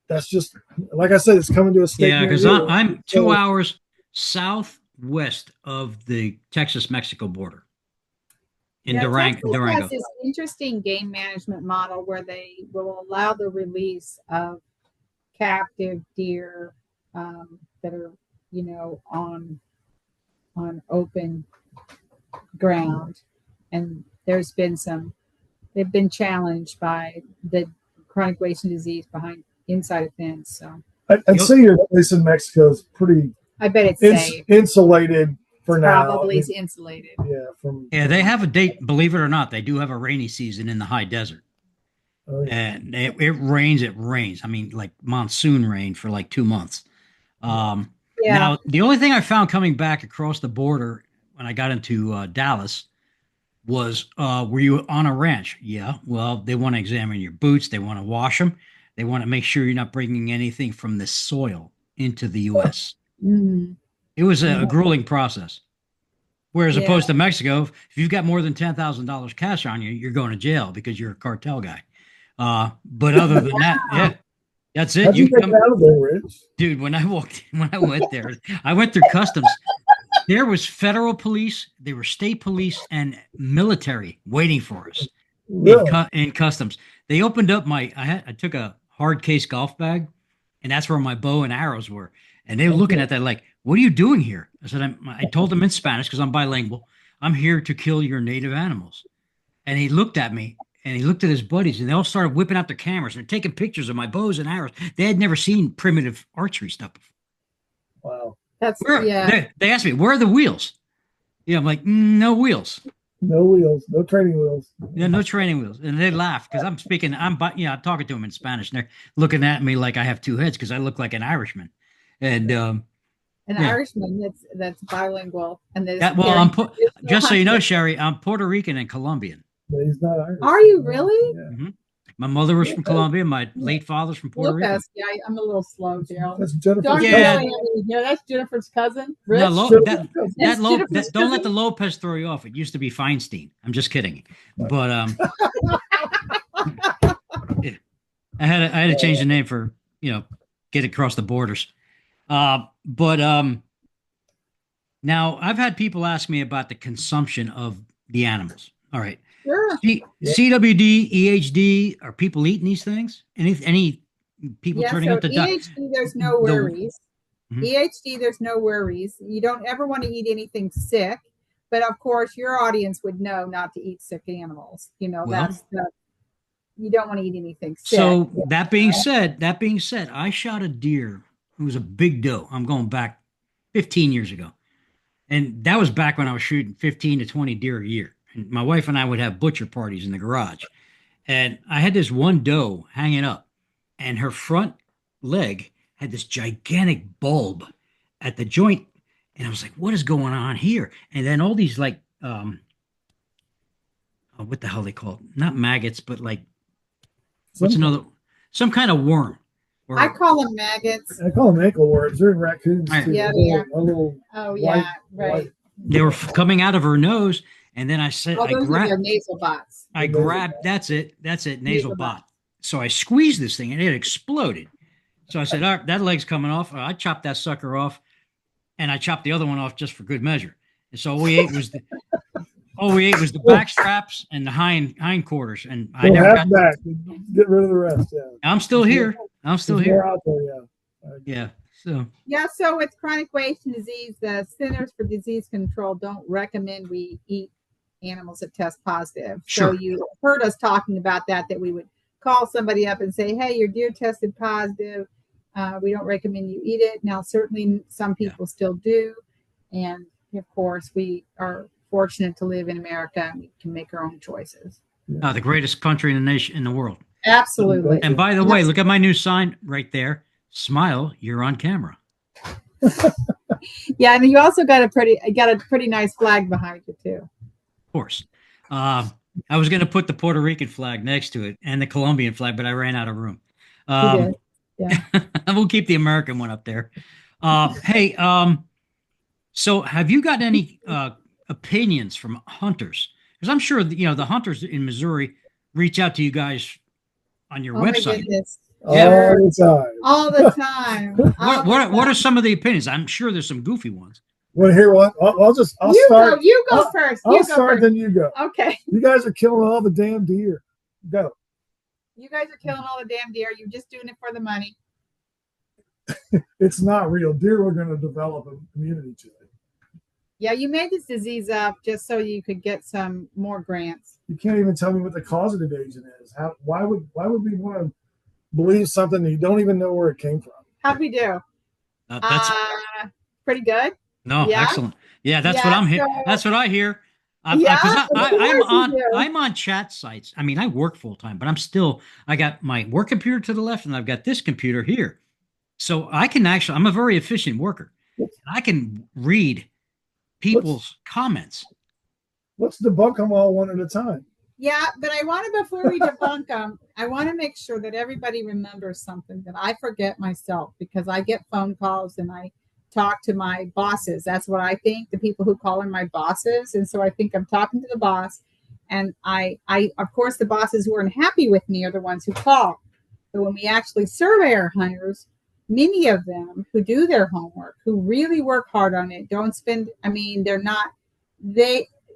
that's just, like I said, it's coming to a state. Yeah, because I'm 2 hours southwest of the Texas-Mexico border in Durango. Texas has this interesting game management model where they will allow the release of captive deer that are, on open ground. And there's been they've been challenged by the chronic wasting disease inside a fence. So I'd say your place in Mexico is pretty. I bet it's safe. Insulated for now. Probably is insulated. Yeah, they have a date. Believe it or not, they do have a rainy season in the high desert. Oh, yeah. And it rains. It rains. I mean, like monsoon rain for like 2 months. Now, the only thing I found coming back across the border when I got into Dallas was, were you on a ranch? Yeah. Well, they want to examine your boots. They want to wash them. They want to make sure you're not bringing anything from the soil into the U.S. Mm, It was a grueling process. Whereas yeah. opposed to Mexico, if you've got more than $10,000 cash on you, you're going to jail because you're a cartel guy. But other than that, yeah, that's it. How'd you get come, out of there, Rich? dude. When I went there, I went through customs. There was federal police, there were state police, and military waiting for us Really? in customs. They opened up I took a hard case golf bag, and that's where my bow and arrows were. And they were looking at that like, "What are you doing here?" I said, I told them in Spanish because I'm bilingual. I'm here to kill your native animals. And he looked at me and he looked at his buddies, and they all started whipping out their cameras and taking pictures of my bows and arrows. They had never seen primitive archery stuff before. Wow. That's yeah. They asked me, "Where are the wheels?" Yeah, I'm like, "No wheels." No wheels, no training wheels. Yeah, no training wheels. And they laugh because I'm I'm talking to them in Spanish, and they're looking at me like I have two heads because I look like an Irishman. And An Irishman that's bilingual, and just so you know, Sherri, I'm Puerto Rican and Colombian. But he's not Irish. Are you really? Yeah. Mm-hmm. My mother was from Colombia. My late father's from Puerto Rico. Lopez. Yeah, I'm a little slow, Daryl. That's Jennifer. Don't Yeah. that's Jennifer's cousin. Rich? No, Jennifer's don't let cousin. the Lopez throw you off. It used to be Feinstein. I'm just kidding. But yeah. I had to change the name for, get across the borders. But now I've had people ask me about the consumption of the animals. All right. Sure. CWD, EHD, are people eating these things? Any people turning up the EHD, there's no worries. Mhm. EHD, there's no worries. You don't ever want to eat anything sick, but of course, your audience would know not to eat sick animals. You don't want to eat anything sick. So that being said, I shot a deer who was a big doe. I'm going back 15 years ago, and that was back when I was shooting 15 to 20 deer a year. And my wife and I would have butcher parties in the garage. And I had this one doe hanging up, and her front leg had this gigantic bulb at the joint. And I was like, what is going on here? And then all these what the hell they call it? Not maggots, but like, some kind of worm. I call them maggots. I call them ankle worms. They're in raccoons too. Yeah, they are. White. They were coming out of her nose. And then I said, those are their nasal bots. I grabbed, that's it, nasal bot. So I squeezed this thing and it exploded. So I said, all right, that leg's coming off. I chopped that sucker off, and I chopped the other one off just for good measure. And so all we ate was the back straps and the hind quarters. And I never got back. Get rid of the rest. Yeah. I'm still here. Out there, yeah. So with chronic wasting disease, the Centers for Disease Control don't recommend we eat animals that test positive. Sure. So you heard us talking about that we would call somebody up and say, hey, your deer tested positive. We don't recommend you eat it. Now, certainly some people still do. And of course, we are fortunate to live in America and we can make our own choices. The greatest country in the world. Absolutely. And by the way, look at my new sign right there. Smile, you're on camera. Yeah, and you also got a pretty nice flag behind you too. Of course. I was going to put the Puerto Rican flag next to it and the Colombian flag, but I ran out of room. You did. Yeah. We'll keep the American one up there. Hey, so have you got any opinions from hunters? Because I'm sure the hunters in Missouri reach out to you guys on your website. All the time. What are some of the opinions? I'm sure there's some goofy ones. Want to hear one? I'll start. You go first. I'll start, then you go. Okay. You guys are killing all the damn deer. Go. You guys are killing all the damn deer. You're just doing it for the money. It's not real. Deer are going to develop a immunity to it. Yeah, you made this disease up just so you could get some more grants. You can't even tell me what the causative agent is. Why would we want to believe something that you don't even know where it came from? How'd we do? That's pretty good. No, yeah? Excellent. Yeah, that's what I'm hearing. That's what I hear. I'm on chat sites. I mean, I work full time, but I got my work computer to the left, and I've got this computer here. So I'm a very efficient worker. I can read people's comments. let's debunk them all one at a time. Yeah, but I want to, before we debunk them, I want to make sure that everybody remembers something that I forget myself, because I get phone calls and I talk to my bosses. That's what I think, the people who call in my bosses. And so I think I'm talking to the boss. And I of course, the bosses who aren't happy with me are the ones who call. But when we actually survey our hunters, many of them who do their homework, who really work hard on it, don't spend,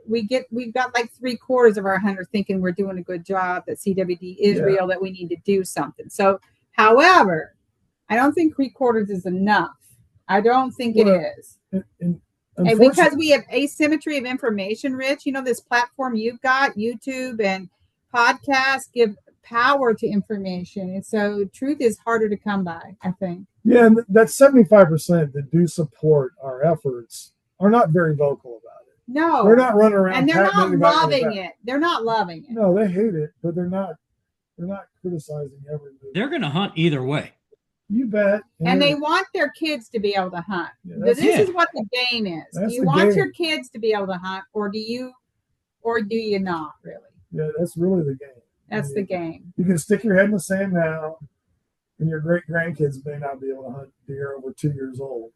we've got like 3/4 of our hunters thinking we're doing a good job, that CWD is real, that we need to do something. So, however, I don't think 3/4 is enough. I don't think it is. And because we have asymmetry of information, Rich, this platform you've got, YouTube and podcasts, give power to information. And so truth is harder to come by, I think. Yeah, and that 75% that do support our efforts are not very vocal about it. No. They're not running around. And they're not loving it. They're not loving it. No, they hate it, but they're not criticizing every move. They're going to hunt either way. You bet. And they want their kids to be able to hunt. Yeah, this is what the game is. That's Do you the want game. your kids to be able to hunt, or do you not really? Yeah, that's really the game. That's the game. You can stick your head in the sand now, and your great grandkids may not be able to hunt deer over 2 years old.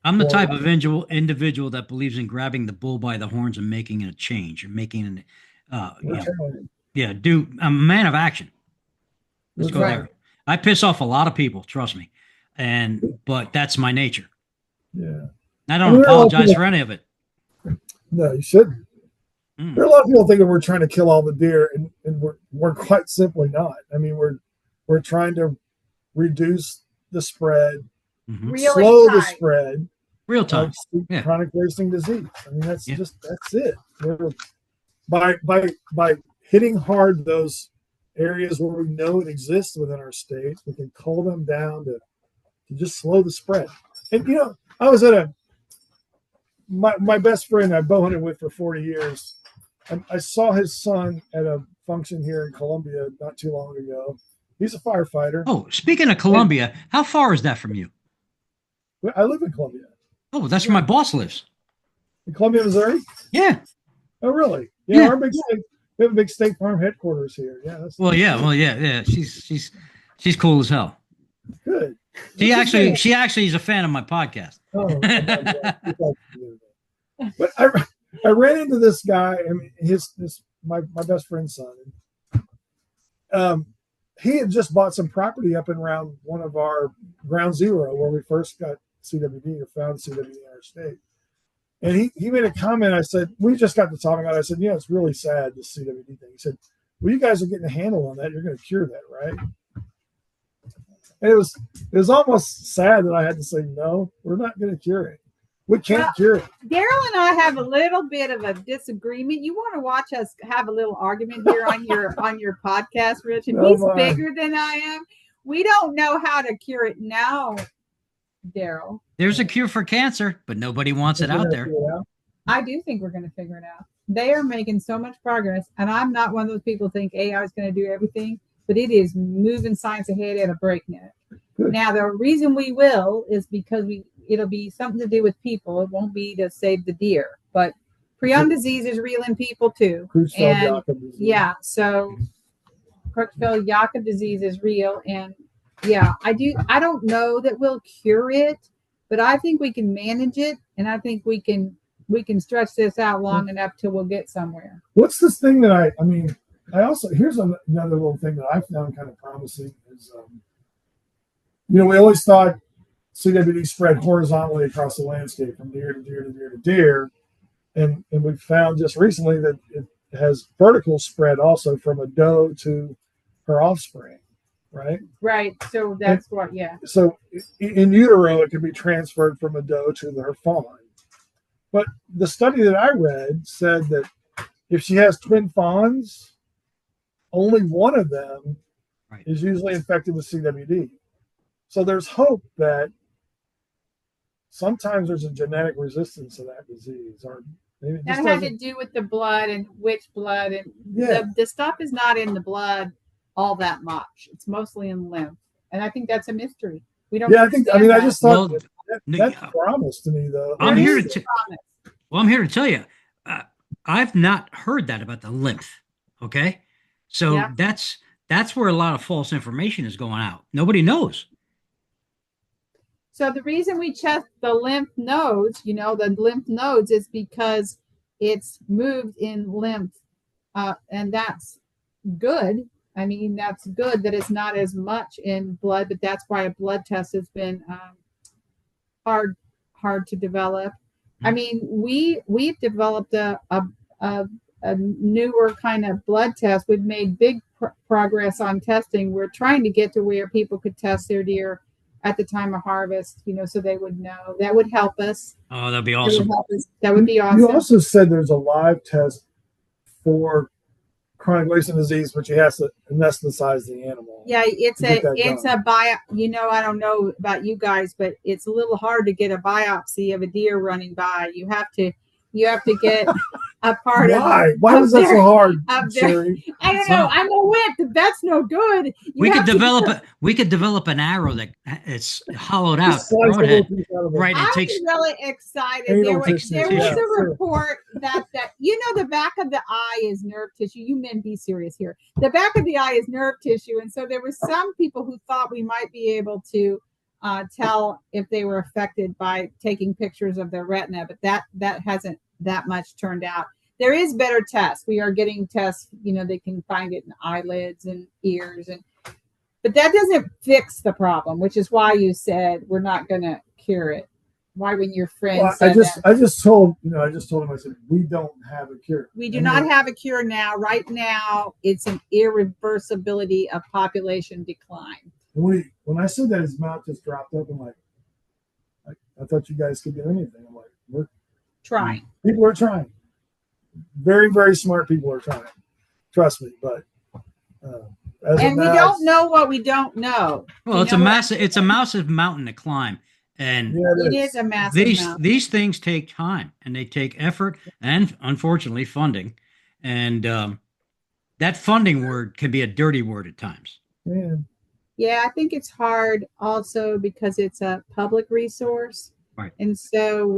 I'm the type of individual that believes in grabbing the bull by the horns and making a change, and making an, I'm a man of action. Let's go there. I piss off a lot of people, trust me, but that's my nature. Yeah, I don't apologize for any of it. No, you shouldn't. There are a lot of people thinking we're trying to kill all the deer, and we're quite simply not. I mean, we're trying to reduce the spread, slow the spread, real time, chronic wasting disease. I mean, that's it. By hitting hard those areas where we know it exists within our state, we can cull them down to just slow the spread. And I was at my best friend I bow hunted with for 40 years. And I saw his son at a function here in Columbia not too long ago. He's a firefighter. Oh, speaking of Columbia, how far is that from you? I live in Columbia. Oh, that's where my boss lives. In Columbia, Missouri? Yeah. Oh, really? Yeah. Our big state, we have a big State Farm headquarters here. Yeah. Yeah. She's cool as hell. Good. She actually is a fan of my podcast. Oh, but I ran into this guy. I mean, my best friend's son. He had just bought some property up and around one of our ground zero where we first got CWD or found CWD in our state. And he made a comment. I said, we just got to talking about it. I said, it's really sad, this CWD thing. He said, well, you guys are getting a handle on that. You're going to cure that, right? And it was almost sad that I had to say, no, we're not going to cure it. We can't cure it. Daryl and I have a little bit of a disagreement. You want to watch us have a little argument here on your podcast, Rich? And he's bigger than I am. We don't know how to cure it now, Daryl. There's a cure for cancer, but nobody wants it out there. I do think we're going to figure it out. They are making so much progress, and I'm not one of those people who think AI is going to do everything, but it is moving science ahead at a breakneck. Good. Now, the reason we will is because it'll be something to do with people. It won't be to save the deer, but prion disease is real in people too. Yeah, so Creutzfeldt-Jakob disease is real, and I don't know that we'll cure it, but I think we can manage it, and I think we can stretch this out long enough till we'll get somewhere. What's this thing that I also, here's another little thing that I found kind of promising is, we always thought CWD spread horizontally across the landscape from deer to deer to deer to deer. And we found just recently that it has vertical spread also from a doe to her offspring, right? Right. So that's So in utero, it can be transferred from a doe to her fawn. But the study that I read said that if she has twin fawns, only one of them is usually infected with CWD. So there's hope that sometimes there's a genetic resistance to that disease, or maybe it that had to do with the blood and which blood, and the stuff is not in the blood all that much. It's mostly in lymph, and I think that's a mystery. We don't. Yeah, I just thought that's promise to me, though. I'm here to tell you, I've not heard that about the lymph. Okay. So Yeah. that's where a lot of false information is going out. Nobody knows. So the reason we check the lymph nodes, the lymph nodes, is because it's moved in lymph, and that's good. I mean, that's good that it's not as much in blood, but that's why a blood test has been hard to develop. I mean, we've developed a newer kind of blood test. We've made big progress on testing. We're trying to get to where people could test their deer at the time of harvest, so they would know. That would help us. Oh, that'd be awesome. That would be awesome. You also said there's a live test for chronic wasting disease, but you have to anesthetize the animal. Yeah, it's a bio. I don't know about you guys, but it's a little hard to get a biopsy of a deer running by. You have to get a part of. Why was that so hard, Sherri? I don't know. I'm a wimp. That's no good. We could develop an arrow that it's hollowed out. Right. I'm really excited. There was a report that the back of the eye is nerve tissue. You men, be serious here. The back of the eye is nerve tissue, and so there were some people who thought we might be able to tell if they were affected by taking pictures of their retina, but that hasn't that much turned out. There is better tests. We are getting tests, they can find it in eyelids and ears, but that doesn't fix the problem, which is why you said we're not going to cure it. Why, when your friend said I just told him, I said, we don't have a cure. We do not have a cure now. Right now, it's an irreversibility of population decline. When I said that, his mouth just dropped up. I'm like, I thought you guys could do anything. I'm like, we're trying. People are trying. Very, very smart people are trying. Trust me. But we don't know what we don't know. Well, it's a massive mountain to climb, and it is a massive mountain. These things take time, and they take effort, and unfortunately, funding. And that funding word can be a dirty word at times. Yeah. Yeah, I think it's hard also because it's a public resource. Right. And so,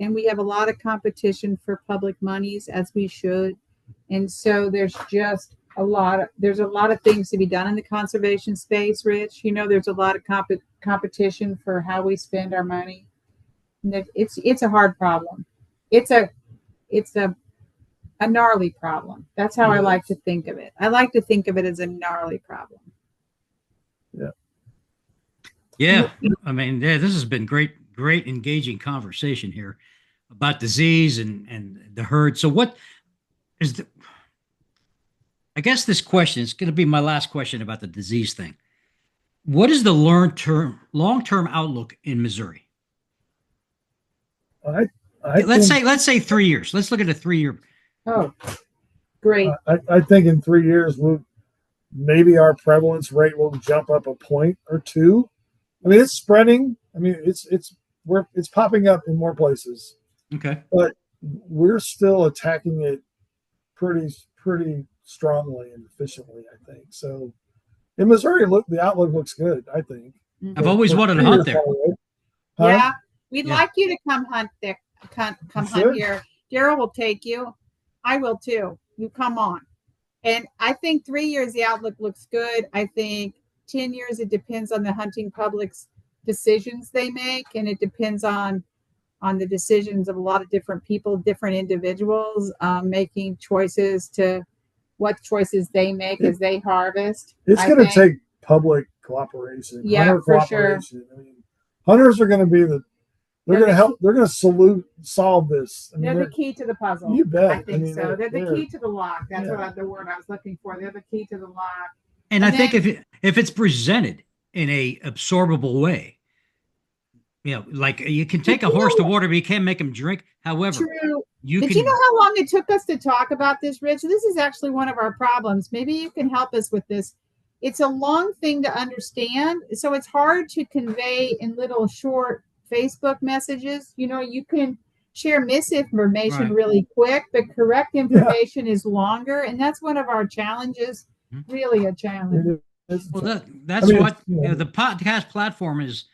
and we have a lot of competition for public monies, as we should. And so there's just a lot of things to be done in the conservation space, Rich. There's a lot of competition for how we spend our money. And it's a hard problem. It's a gnarly problem. That's how I like to think of it. I like to think of it as a gnarly problem. Yeah. I mean, this has been great engaging conversation here about disease and the herd. So what is I guess this question is going to be my last question about the disease thing. What is the long-term outlook in Missouri? Let's say 3 years. Let's look at a 3-year. Oh, great. I think in 3 years, maybe our prevalence rate will jump up a point or two. I mean, it's spreading. I mean, it's popping up in more places. Okay. But we're still attacking it pretty strongly and efficiently, I think. So in Missouri, the outlook looks good, I think. I've always wanted to hunt there. Huh? Yeah. We'd like you to come hunt there. Hunt here. Daryl will take you. I will too. You come on. And I think 3 years, the outlook looks good. I think 10 years, it depends on the hunting public's decisions they make. And it depends on the decisions of a lot of different people, different individuals, making choices to what choices they make as they harvest. It's going to take public cooperation. Yeah, for sure. I mean, hunters are going to be they're going to help. They're going to solve this. They're the key to the puzzle. You bet. I think so. They're the key to the lock. That's the word I was looking for. They're the key to the lock. And I think if it's presented in a absorbable way, like you can take a horse to water, but you can't make him drink. However, true. You know how long it took us to talk about this, Rich? This is actually one of our problems. Maybe you can help us with this. It's a long thing to understand, so it's hard to convey in little short Facebook messages. You can share misinformation really quick, but correct information is longer, and that's one of our challenges. Really a challenge. Well, that's what the podcast platform is.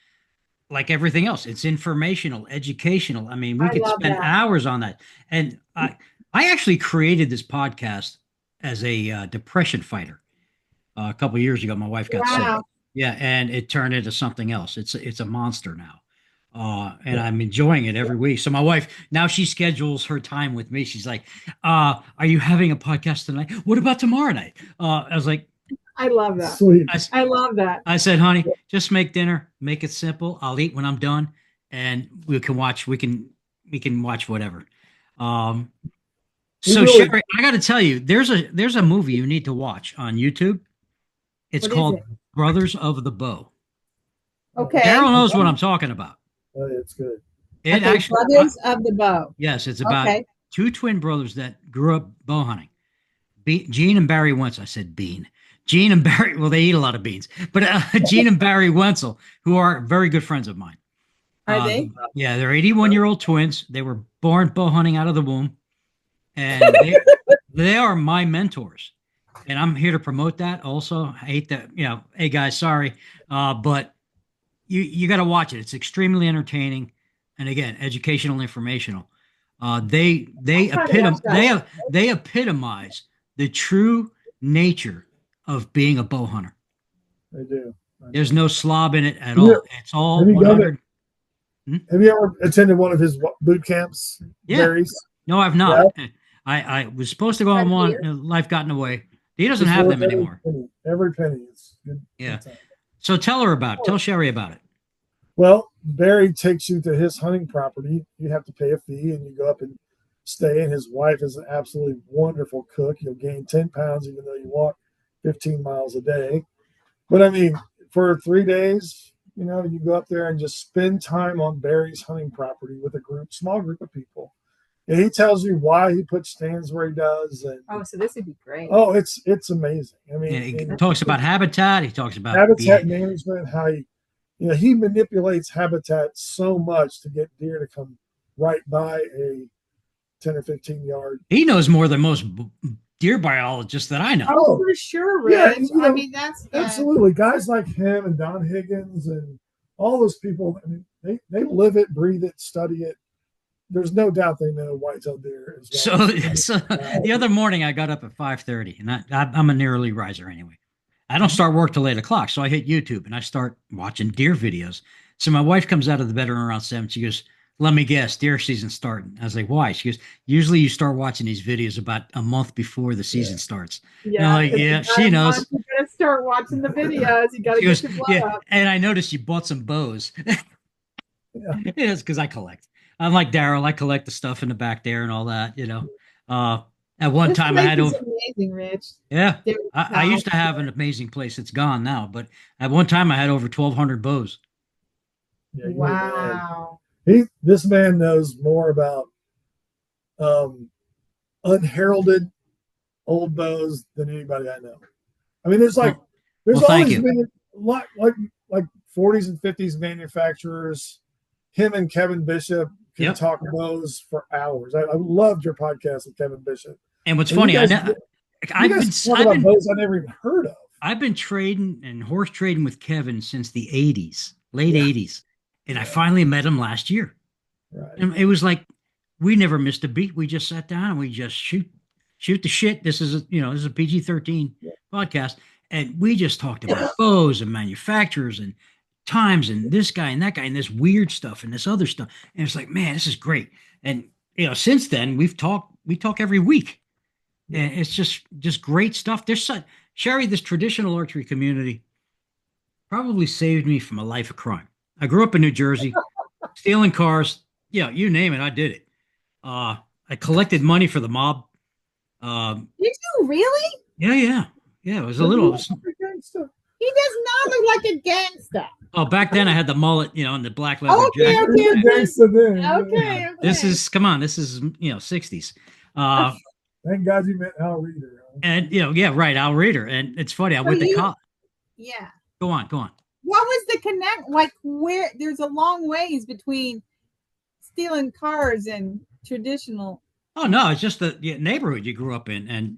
Like everything else, it's informational, educational. I mean, we could spend hours on that. And I actually created this podcast as a depression fighter a couple years ago. My wife got sick. Wow. Yeah, and it turned into something else. It's a monster now. And I'm enjoying it every week. So my wife now she schedules her time with me. She's like, "Are you having a podcast tonight? What about tomorrow night?" I was like, I love that. Sweet. I love that. I said, "Honey, just make dinner. Make it simple. I'll eat when I'm done, and we can watch. We can watch whatever." Um, so really- Sherri, I got to tell you, there's a movie you need to watch on YouTube. It's What is called it? Brothers of the Bow. Okay. Daryl knows what I'm talking about. Oh, yeah, it's good. It Okay, actually, Brothers of the Bow. yes, it's about Okay. two twin brothers that grew up bow hunting. Gene and Barry Wenzel. I said Bean. Gene and Barry. Well, they eat a lot of beans, but Gene and Barry Wenzel, who are very good friends of mine. Are they? Yeah, they're 81-year-old twins. They were born bow hunting out of the womb, and they are my mentors. And I'm here to promote that. Also, I hate that. Hey guys, sorry, but you got to watch it. It's extremely entertaining, and again, educational, informational. They I'll try to watch that. they epitomize the true nature of being a bow hunter. They do. There's no slob in it at Yeah. all. It's all Have you done 100. Have you ever attended one of his boot camps? Yeah. Barry's? No, I've not. I was supposed to go on one. Life got in the way. He doesn't have them anymore. Every penny. It's good. Yeah. good time. So tell Sherri about it. Well, Barry takes you to his hunting property. You have to pay a fee, and you go up and stay. And his wife is an absolutely wonderful cook. You'll gain 10 pounds even though you walk 15 miles a day. But I mean, for 3 days, you go up there and just spend time on Barry's hunting property with small group of people. And he tells you why he puts stands where he does. And Oh, so this would be great. oh, it's amazing. I mean, Yeah, he and talks about habitat. He talks about habitat management, how he manipulates habitat so much to get deer to come right by a 10 or 15 yard. He knows more than most deer biologists that I know. Oh, for sure, Yeah, Rich. I mean, that's Absolutely. Guys like him and Don Higgins and all those people, I mean, they live it, breathe it, study it. There's no doubt they know whitetail deer as well. So the other morning I got up at 5:30, and I'm an early riser anyway. I don't start work till 8 o'clock, so I hit YouTube and I start watching deer videos. So my wife comes out of the bedroom around 7. She goes, "Let me guess, deer season's starting." I was like, "Why?" She goes, "Usually you start watching these videos about a month before the season starts." yeah. Like, yeah, she knows. You gotta start watching the videos. You gotta She goes, get your blood "Yeah," up. and I noticed you bought some bows. Yeah. It's because I collect. I'm like Daryl. I collect the stuff in the back there and all that. At one This time I place had is over. amazing, Rich. Yeah, They're I used to have an amazing place. It's gone now, but at one time I had over 1,200 bows. Yeah, Wow. This man knows more about unheralded old bows than anybody I know. I mean, there's thank always you. been a lot like 40s and 50s manufacturers. Him and Kevin Bishop can Yep. talk bows for hours. I loved your podcast with Kevin Bishop. And what's And funny, you guys- I've been talk about bows I never even heard of. I've been trading and horse trading with Kevin since the 80s, late Yeah. 80s, and I finally met him last year. Right. And it was like we never missed a beat. We just sat down and we just shoot the shit. This is a PG-13 podcast, and we just talked about bows and manufacturers and times and this guy and that guy and this weird stuff and this other stuff. And it's like, man, this is great. And since then we talk every week, and it's just great stuff. Sherri, this traditional archery community probably saved me from a life of crime. I grew up in New Jersey, stealing cars. Yeah, you name it, I did it. I collected money for the mob. Did you really? Yeah. It was a little. He does not look like a gangster. Oh, back then I had the mullet, and the black leather Okay, jacket. okay. Gangsta then. Okay. This is 60s. Thank God you met Al Reeder. And right, Al Reeder. And it's funny, I went to college. Yeah. Go on. What was the connect? Like, where there's a long ways between stealing cars and traditional. Oh no, it's just the neighborhood you grew up in, and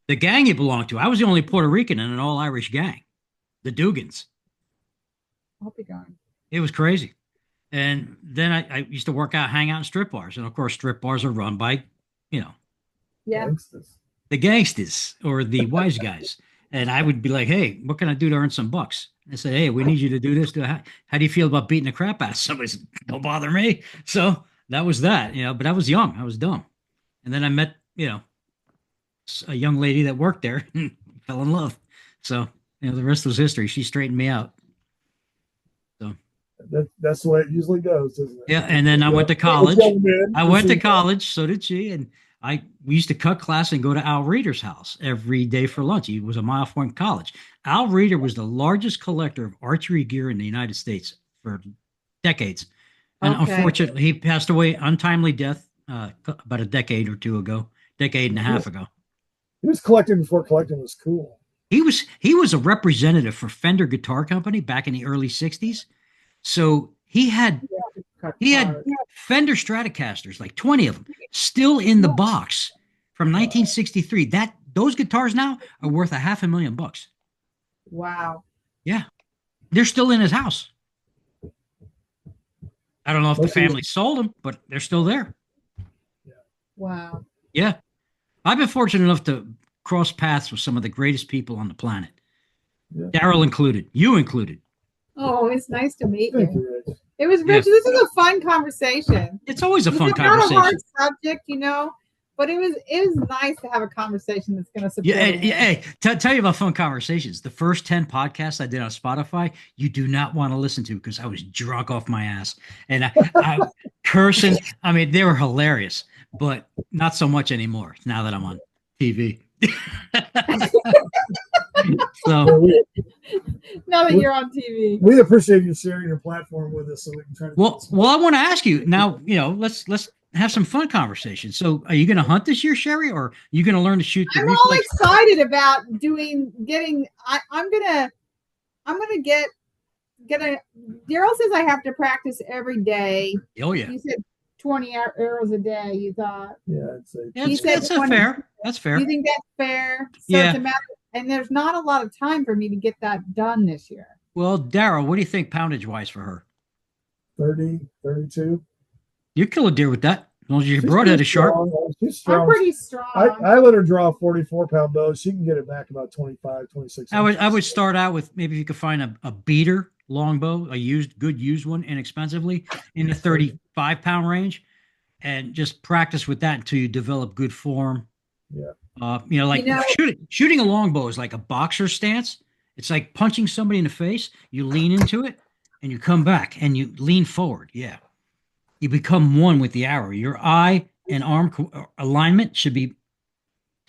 the gang you belonged to. I was the only Puerto Rican in an all Irish gang, the Dugans. I'll be gone. It was crazy. And then I used to hang out in strip bars, and of course, strip bars are run by, Yeah. Gangsters. The gangsters or the wise guys. And I would be like, hey, what can I do to earn some bucks? I said, hey, we need you to do this. How do you feel about beating the crap out of somebody? Said, don't bother me. So that was that, but I was young. I was dumb. And then I met, a young lady that worked there and fell in love. So, the rest was history. She straightened me out. So that's the way it usually goes, isn't it? yeah. And then I went to college. So did she. And we used to cut class and go to Al Reeder's house every day for lunch. He was a mile from college. Al Reeder was the largest collector of archery gear in the United States for decades. And unfortunately, he passed away untimely death about a decade or two ago, decade and a half ago. He was collecting before collecting was cool. He was a representative for Fender Guitar Company back in the early 60s. So he had Fender Stratocasters, like 20 of them, still in the box from 1963. Those guitars now are worth $500,000. Wow. Yeah. They're still in his house. I don't know if the family sold them, but they're still there. Wow. Yeah. I've been fortunate enough to cross paths with some of the greatest people on the planet. Yeah. Daryl included. You included. Oh, it's nice to meet Thank you. you, Rich. It was Rich. Yeah. This is a fun conversation. It's always a fun conversation. Not a hard subject, but it was nice to have a conversation that's going to support. Hey, tell you about fun conversations. The first 10 podcasts I did on Spotify, you do not want to listen to because I was drunk off my ass and I cursing. I mean, they were hilarious, but not so much anymore now that I'm on TV. So now that you're on TV, we appreciate you sharing your platform with us so we can try to. Well, I want to ask you now. Let's have some fun conversations. So, are you going to hunt this year, Sherri, or are you going to learn to shoot? I'm all excited about getting. I'm gonna get. Daryl says I have to practice every day. Oh yeah. You said 20 arrows a day. You thought? Yeah, I'd say. That's fair. That's fair. You think that's fair? So yeah. It's a matter, and there's not a lot of time for me to get that done this year. Well, Daryl, what do you think poundage wise for her? 30, 32. You kill a deer with that. As long as your broadhead is sharp. She's strong. I'm pretty strong. I let her draw a 44-pound bow. She can get it back about 25, 26. I would start out with maybe if you could find a beater longbow, good used one inexpensively in the 35-pound range, and just practice with that until you develop good form. Yeah. Shooting a longbow is like a boxer stance. It's like punching somebody in the face. You lean into it and you come back and you lean forward. Yeah. You become one with the arrow. Your eye and arm alignment should be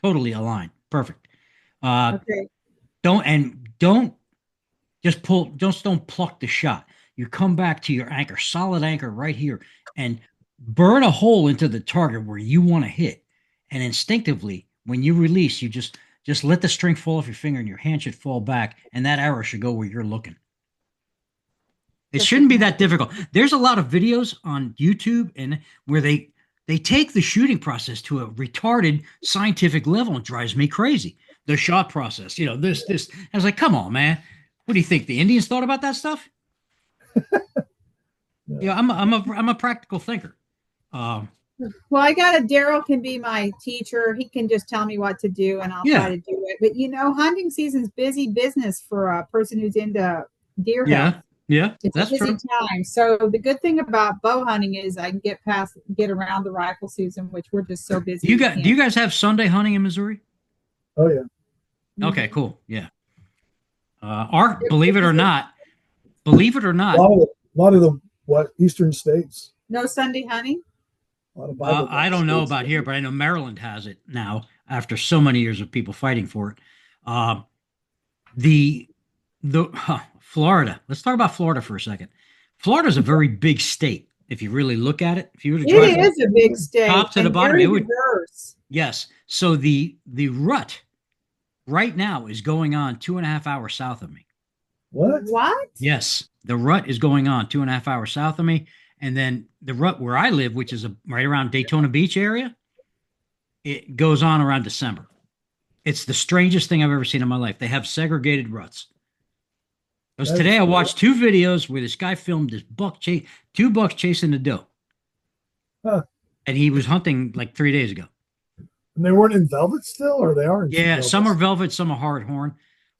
totally aligned. Perfect. Okay. Don't pluck the shot. You come back to your anchor, solid anchor right here, and burn a hole into the target where you want to hit. And instinctively, when you release, you just let the string fall off your finger and your hand should fall back, and that arrow should go where you're looking. It shouldn't be that difficult. There's a lot of videos on YouTube and where they take the shooting process to a retarded scientific level and drives me crazy. The shot process, this. I was like, come on, man. What do you think? The Indians thought about that stuff? Yeah, I'm a practical thinker. Well, Daryl can be my teacher. He can just tell me what to do and I'll try to do it. But hunting season's busy business for a person who's into deer hunting. Yeah, it's that's a busy true. time. So the good thing about bow hunting is I can get around the rifle season, which we're just so busy. Do you guys have Sunday hunting in Missouri? Oh yeah. Okay, cool. Yeah. Believe it or not, a lot of the eastern states. No Sunday hunting. A lot of Bible I don't know about here, but I know Maryland has it now after so many years of people fighting for it. Florida. Let's talk about Florida for a second. Florida's a very big state. If you really look at it, if you were to drive it is a big state. Top to the bottom, it would. Diverse. Yes. So the rut right now is going on 2.5 hours south of me. What? Yes, the rut is going on 2.5 hours south of me, and then the rut where I live, which is right around Daytona Beach area, it goes on around December. It's the strangest thing I've ever seen in my life. They have segregated ruts. Because today I watched 2 videos where this guy filmed this two bucks chasing the doe. Huh. And he was hunting like 3 days ago. And they weren't in velvet still, or they are in Yeah, velvet? some are velvet, some are hard horn.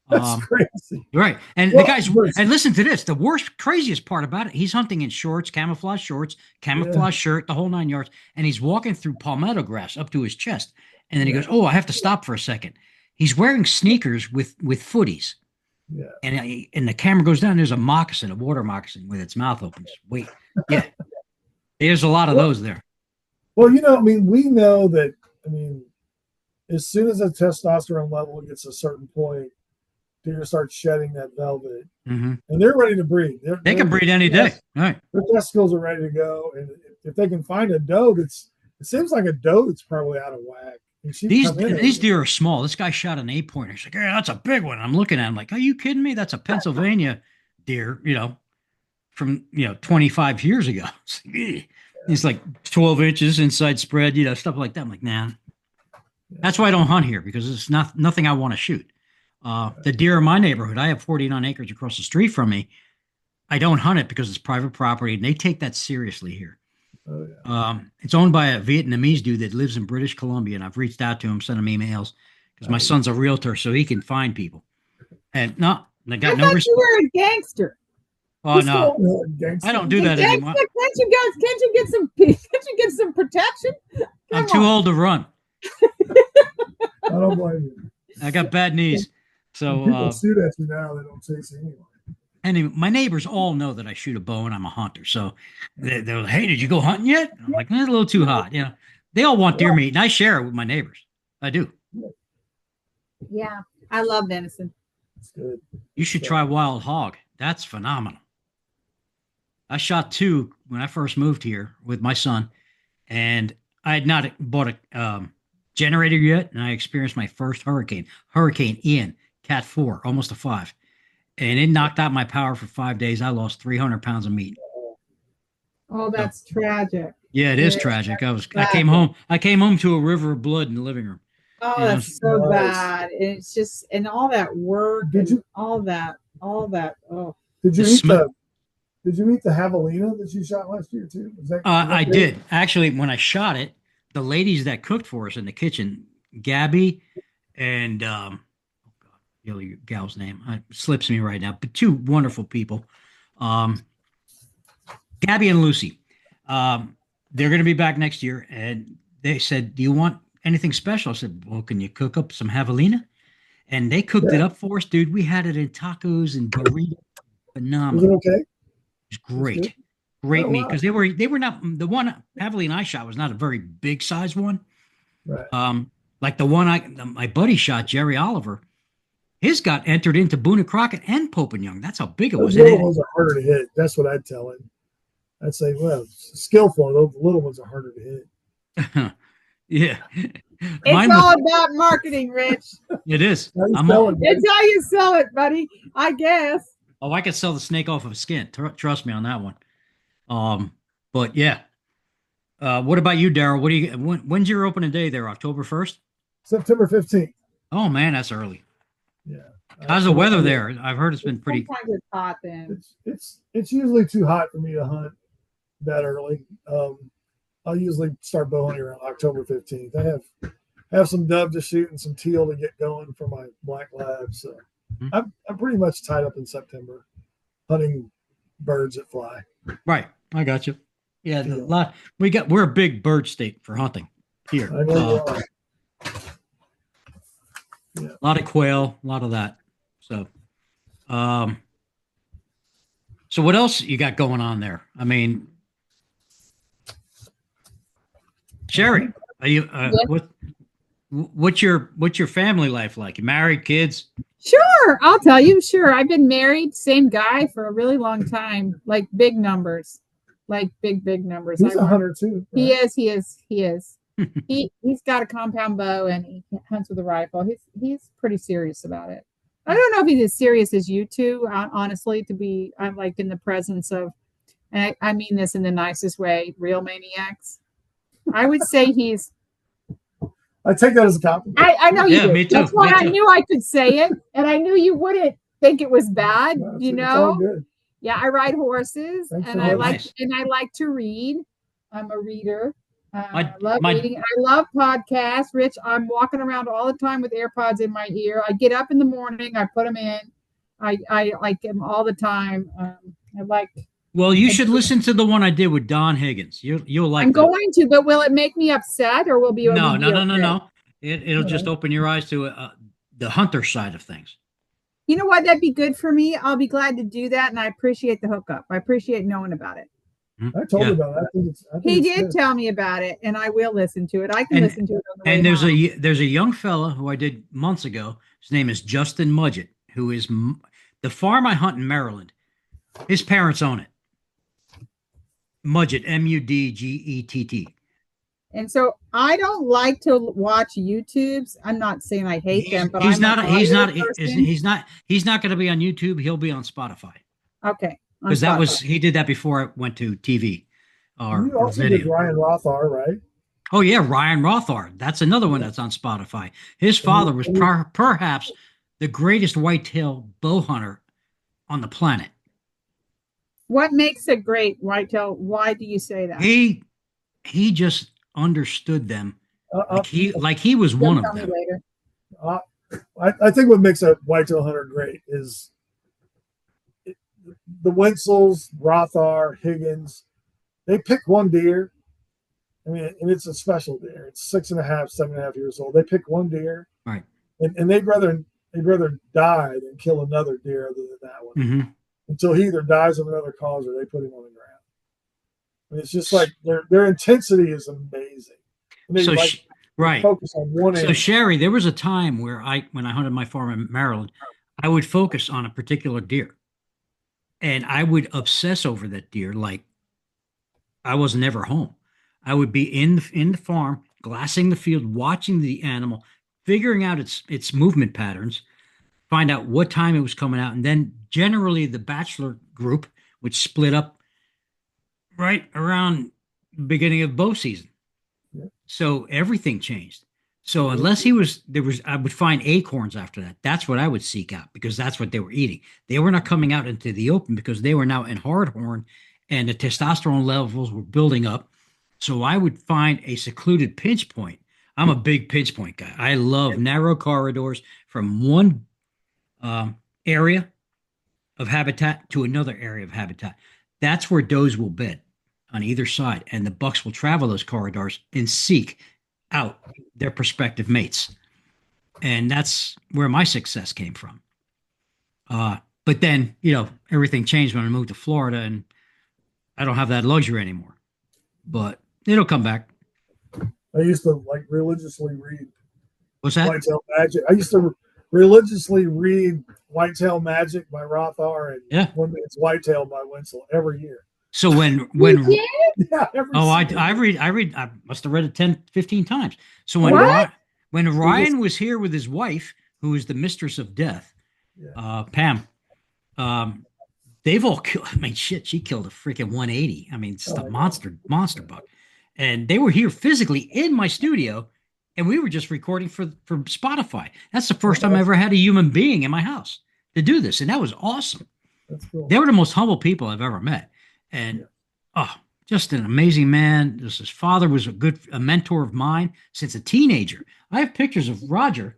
That's crazy. Right. And Well, the guys, and listen to this, the worst, craziest part about it, he's hunting in shorts, camouflage shirt, the whole 9 yards, and he's walking through palmetto grass up to his chest. And then he goes, "Oh, I have to stop for a second." He's wearing sneakers with footies. Yeah. And the camera goes down, there's a moccasin, a water moccasin with its mouth open. Just wait. Yeah. There's a lot of those there. Well, you know, I mean, we know that, I mean, as soon as the testosterone level gets a certain point, deer start shedding that velvet, and they're ready to breed. They can breed any day. All right. Their testicles are ready to go, and if they can find a doe it seems like a doe that's probably out of whack. These deer are small. This guy shot an 8-pointer. He's like, "Yeah, that's a big one." I'm looking at him like, "Are you kidding me? That's a Pennsylvania deer, from 25 years ago." He's like 12 inches inside spread, stuff like that. I'm like, nah. That's why I don't hunt here, because it's nothing I want to shoot. The deer in my neighborhood, I have 49 acres across the street from me. I don't hunt it because it's private property, and they take that seriously here. Oh, yeah. It's owned by a Vietnamese dude that lives in British Columbia, and I've reached out to him, sent him emails, because my son's a realtor, so he can find people. And no, they got no respect. You were a gangster. Oh no, I don't do that anymore. Can't you get some protection? I'm too old to run. I don't blame you. I got bad knees. So people shoot at you now, they don't chase you anyway. Anyway, my neighbors all know that I shoot a bow and I'm a hunter. So they're like, "Hey, did you go hunting yet?" I'm like, "It's a little too hot." They all want deer meat, and I share it with my neighbors. I do. Yeah, I love venison. It's good. You should try wild hog. That's phenomenal. I shot 2 when I first moved here with my son, and I had not bought a generator yet, and I experienced my first Hurricane Ian, Cat 4, almost a 5. And it knocked out my power for 5 days. I lost 300 pounds of meat. Oh, that's tragic. Yeah, it is tragic. I came home to a river of blood in the living room. Oh, that's so bad. It's just, and all that work, all that. Oh, Did you eat the javelina that you shot last year too? I did. Actually, when I shot it, the ladies that cooked for us in the kitchen, Gabby and the gal's name slips me right now, but 2 wonderful people, Gabby and Lucy. They're going to be back next year, and they said, "Do you want anything special?" I said, "Well, can you cook up some javelina?" And they cooked it up for us, dude. We had it in tacos and burritos. Phenomenal. Was it okay? It's great. Great meat, because they were not, the one javelina I shot was not a very big size one. Right. Like the one my buddy shot, Jerry Oliver. His got entered into Boone and Crockett and Pope and Young. That's how big it was. Those little ones are harder to hit. That's what I'd tell him. I'd say, well, skillful. Those little ones are harder to hit. Yeah. It's all about marketing, Rich. It is. It's how you sell it, buddy. I guess. Oh, I could sell the snake off of a skin. Trust me on that one. But yeah. What about you, Daryl? When's your opening day there? October 1st? September 15th. Oh man, that's early. Yeah. How's the weather there? I've heard it's been pretty. Sometimes it's hot then. It's usually too hot for me to hunt that early. I'll usually start bow hunting around October 15th. I have some dove to shoot and some teal to get going for my black lab. So I'm pretty much tied up in September hunting birds that fly. Right. I got you. Yeah. We're a big bird state for hunting here. I know a lot of quail, a lot of that. So, so what else you got going on there? I mean, Sherri, are you, what's your family life like? You married, kids? Sure. I'll tell you. Sure. I've been married, same guy for a really long time, like big numbers, like big numbers. He's a hunter too. Right? He is. He's got a compound bow and he hunts with a rifle. He's pretty serious about it. I don't know if he's as serious as you two, honestly, I'm like in the presence of, and I mean this in the nicest way, real maniacs. I would say he's. I take that as a compliment. I know you do. Me too. That's why I knew I could say it, and I knew you wouldn't think it was bad. No, you it's know. all good. Yeah, I ride horses, Thanks and I like to read. I'm a reader. I love reading. I love podcasts. Rich, I'm walking around all the time with AirPods in my ear. I get up in the morning. I put them in. I like them all the time. I like. Well, you should listen to the one I did with Don Higgins. You'll like. I'm going to, but will it make me upset or will be? No. Okay? It'll just open your eyes to the hunter side of things. You know what? That'd be good for me. I'll be glad to do that, and I appreciate the hookup. I appreciate knowing about it. I told you about it. He did tell me about it, and I will listen to it. I can listen to it on the way And home. there's a young fella who I did months ago. His name is Justin Mudgett, who is the farm I hunt in Maryland. His parents own it. Mudgett, Mudgett. And so I don't like to watch YouTubes. I'm not saying I hate them, but he's not going to be on YouTube. He'll be on Spotify. Okay. Because he did that before I went to TV or you also video. did Ryan Rothar, right? Oh yeah, Ryan Rothar. That's another one that's on Spotify. His father was perhaps the greatest whitetail bow hunter on the planet. What makes a great whitetail? Why do you say that? He just understood them like he was one of them. I think what makes a whitetail hunter great is the Wentzels, Rothar, Higgins. They pick one deer. I mean, and it's a special deer. It's 6.5, 7.5 years old. They pick one deer, right? And they'd rather die than kill another deer other than that one. Mm-hmm. Until he either dies of another cause or they put him on the ground. I mean, it's just like their intensity is amazing. And they focus on one animal. So Sherri, there was a time where when I hunted my farm in Maryland, I would focus on a particular deer. And I would obsess over that deer like I was never home. I would be in the farm, glassing the field, watching the animal, figuring out its movement patterns, find out what time it was coming out, and then generally the bachelor group would split up right around the beginning of bow season. Yeah. So everything changed. So unless I would find acorns after that. That's what I would seek out because that's what they were eating. They were not coming out into the open because they were now in hardhorn and the testosterone levels were building up. So I would find a secluded pinch point. I'm a big pinch point guy. I love narrow corridors from one area of habitat to another area of habitat. That's where does will bed on either side, and the bucks will travel those corridors and seek out their prospective mates. And that's where my success came from. But then, everything changed when I moved to Florida, and I don't have that luxury anymore. But it'll come back. I used to religiously read. What's that? Whitetail Magic. I used to religiously read Whitetail Magic by Rothar and One Man's Whitetail by Wenzel every year. So when I must have read it 10, 15 times. So when Ryan was here with his wife, who is the mistress of death, Pam, they've all killed. I mean, shit, she killed a freaking 180. I mean, it's a monster buck. And they were here physically in my studio, and we were just recording for Spotify. That's the first time I ever had a human being in my house to do this, and that was awesome. That's cool. They were the most humble people I've ever met. And just an amazing man. His father was a mentor of mine since a teenager. I have pictures of Roger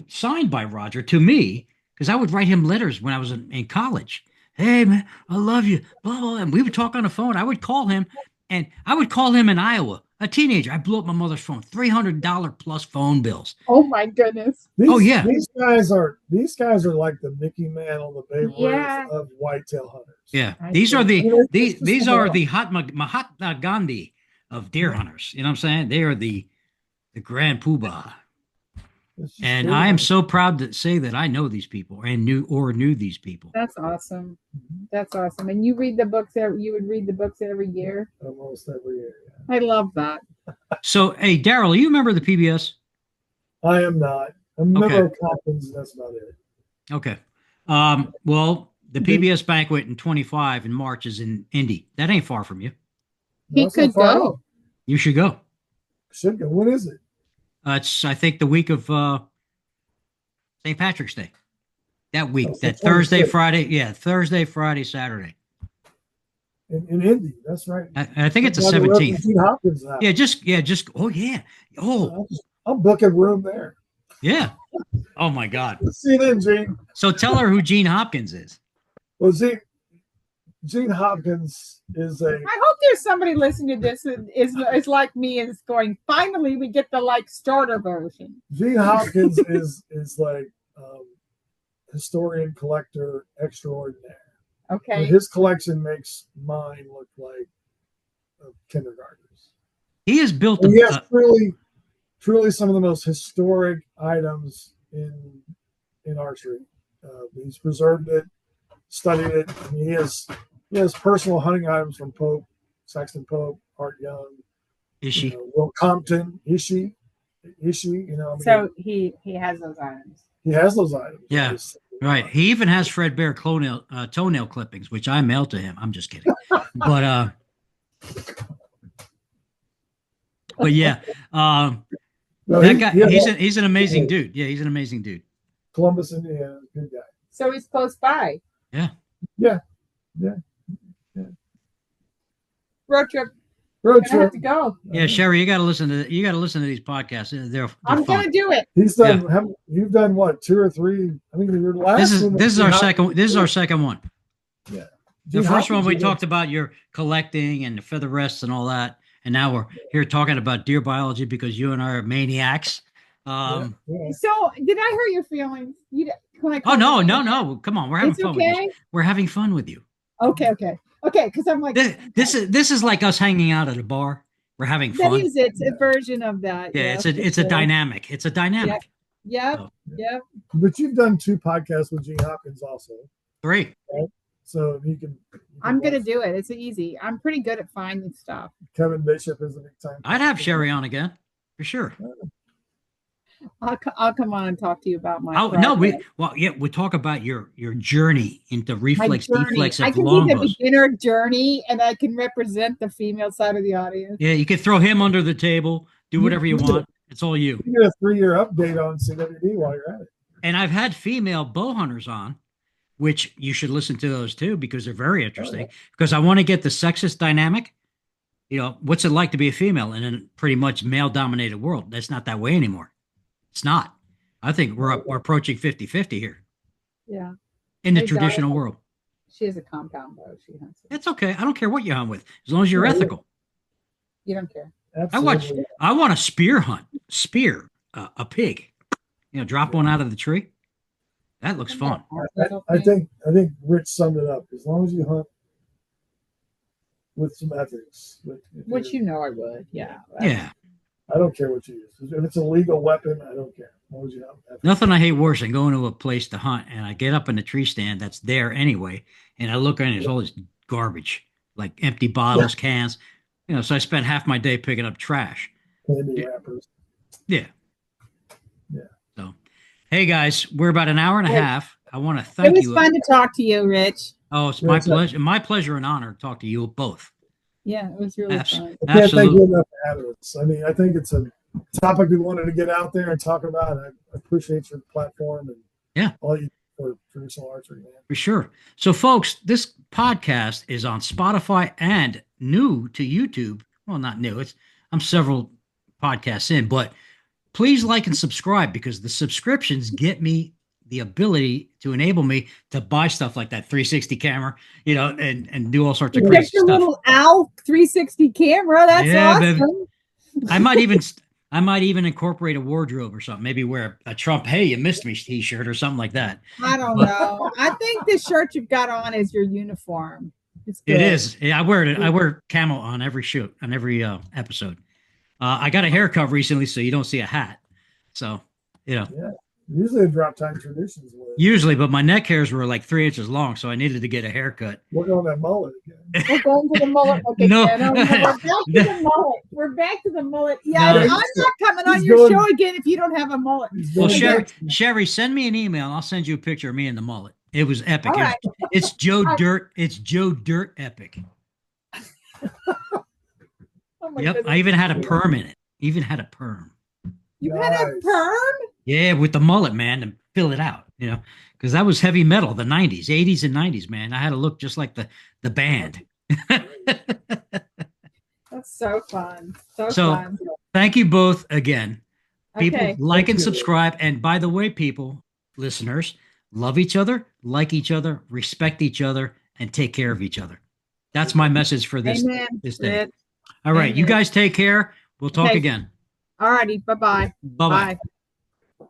signed by Roger to me because I would write him letters when I was in college. Hey man, I love you. Blah, blah. And we would talk on the phone. I would call him, and I would call him in Iowa. A teenager. I blew up my mother's phone. $300 plus phone bills. Oh my goodness. These guys are like the Mickey Mantle, the Babe Ruth of whitetail hunters. Yeah. These are the Mahatma Gandhi of deer hunters. You know what I'm saying? They are the grand poobah. And I am so proud to say that I know these people and knew these people. That's awesome. That's awesome. And you read the books you would read the books every year? Almost every year. Yeah. I love that. So, hey, Daryl, you remember the PBS? I am not. I'm a member of Coppins, that's about it. Okay. Well, the PBS banquet in 25 in March is in Indy. That ain't far from you. He could go. You should go. Should go. When is it? It's, I think, the week of St. Patrick's Day. That week, that 26. Thursday, Friday. Yeah, Thursday, Friday, Saturday. in Indy. That's right. I think it's the Down the road from 17th. Gene Hopkins' house. Oh yeah. Oh I'll book a room there. yeah. Oh my God. See you then, Gene. So tell her who Gene Hopkins is. Well, Gene Hopkins is a. I hope there's somebody listening to this is like me and is going, finally we get the like starter version. Gene Hopkins is like historian collector extraordinaire. Okay. But his collection makes mine look like a kindergartner's. He has built And he has truly some of the most historic items in archery. He's preserved it, studied it. I mean, he has personal hunting items from Pope, Saxon Pope, Art Young, Ishii. Will Compton, Ishii. So he has those items. He has those items. Yeah. Right. He even has Fred Bear toenail clippings, which I mailed to him. I'm just kidding. But yeah. That guy, he's an amazing dude. Yeah, he's an amazing dude. Columbus, Indiana, good guy. So he's close by. Yeah. Road trip. Road I have trip. to go. Yeah, Sherri, you got to listen to these podcasts. They're I'm fun. gonna do it. He's done. You've done what? 2 or 3? I think your last. This is our second. This is our second one. Yeah. The first one we talked about your collecting and the feather rests and all that, and now we're here talking about deer biology because you and I are maniacs. Yeah. So did I hurt your feelings? Oh no! Come on, we're having fun with you. We're having fun with you. Okay. Because I'm like this is like us hanging out at a bar. We're having fun. That is it's a version of that. Yeah, it's a dynamic. It's a dynamic. Yep. But you've done 2 podcasts with Gene Hopkins also. 3. Right? So you can I'm gonna do it. It's easy. I'm pretty good at finding stuff. Kevin Bishop is a big time. I'd have Sherri on again for sure. I'll come on and talk to you about my. We talk about your journey into reflex, deflex, I and can longbows. take a beginner journey, and I can represent the female side of the audience. Yeah, you can throw him under the table, do whatever you want. It's all you. You get a 3-year update on CWD while you're at it. And I've had female bow hunters on, which you should listen to those too because they're very interesting. Because I want to get the sexist dynamic. What's it like to be a female in a pretty much male-dominated world? That's not that way anymore. It's not. I think we're approaching 50-50 here. Yeah. In the traditional world. She has a compound bow. She hunts it. It's okay. I don't care what you hunt with, as long as you're ethical. You don't care. Absolutely. I want to spear a pig. Drop one out of the tree. That looks fun. I think Rich summed it up. As long as you hunt with some ethics. Which I would. Yeah. Yeah. I don't care what you use. If it's a legal weapon, I don't care. As long as you hunt. Nothing I hate worse than going to a place to hunt and I get up in the tree stand that's there anyway, and I look and there's all this garbage, like empty bottles, cans. So I spent half my day picking up trash. Candy wrappers. Yeah. So, hey guys, we're about an hour and a half. I want to thank you. It was fun to talk to you, Rich. Oh, it's my pleasure. My pleasure and honor to talk to you both. Yeah, it was really fun. I can't thank you enough for having us. I mean, I think it's a topic we wanted to get out there and talk about. I appreciate your platform and all you do for traditional archery, man. For sure. So, folks, this podcast is on Spotify and new to YouTube. Well, not new. I'm several podcasts in, but please like and subscribe because the subscriptions get me the ability to enable me to buy stuff like that 360 camera, and do all sorts of crazy your stuff. Little Owl 360 camera. That's awesome. Baby. I might even incorporate a wardrobe or something. Maybe wear a Trump "Hey, you missed me" T-shirt or something like that. I don't know. I think the shirt you've got on is your uniform. It's good. It is. Yeah, I wear it. I wear camo on every shoot, on every episode. I got a haircut recently, so you don't see a hat. So, Yeah. Usually a Droptine traditions would. Usually, but my neck hairs were like 3 inches long, so I needed to get a haircut. We're on that mullet again. We're going to the mullet. Okay, No. we're back to the mullet. We're back to the mullet. Yeah, No. I'm not coming on your show again if you don't have a mullet. Well, Sherri, send me an email. And I'll send you a picture of me and the mullet. It was epic. All right. It's Joe Dirt. It's Joe Dirt epic. Oh my Yep. goodness. I even had a perm in it. Even had a perm. You had a perm? Yeah, with the mullet, man, to fill it out, because that was heavy metal, the 90s, 80s and 90s, man. I had to look just like the band. That's so fun. So So fun. thank you both again. People Okay. like Thank and you. subscribe. And by the way, people, listeners, love each other, like each other, respect each other, and take care of each other. That's my message for this Amen. day. It- All right, you Amen. guys take care. We'll talk Okay. again. All righty. Bye-bye. Bye-bye. Bye.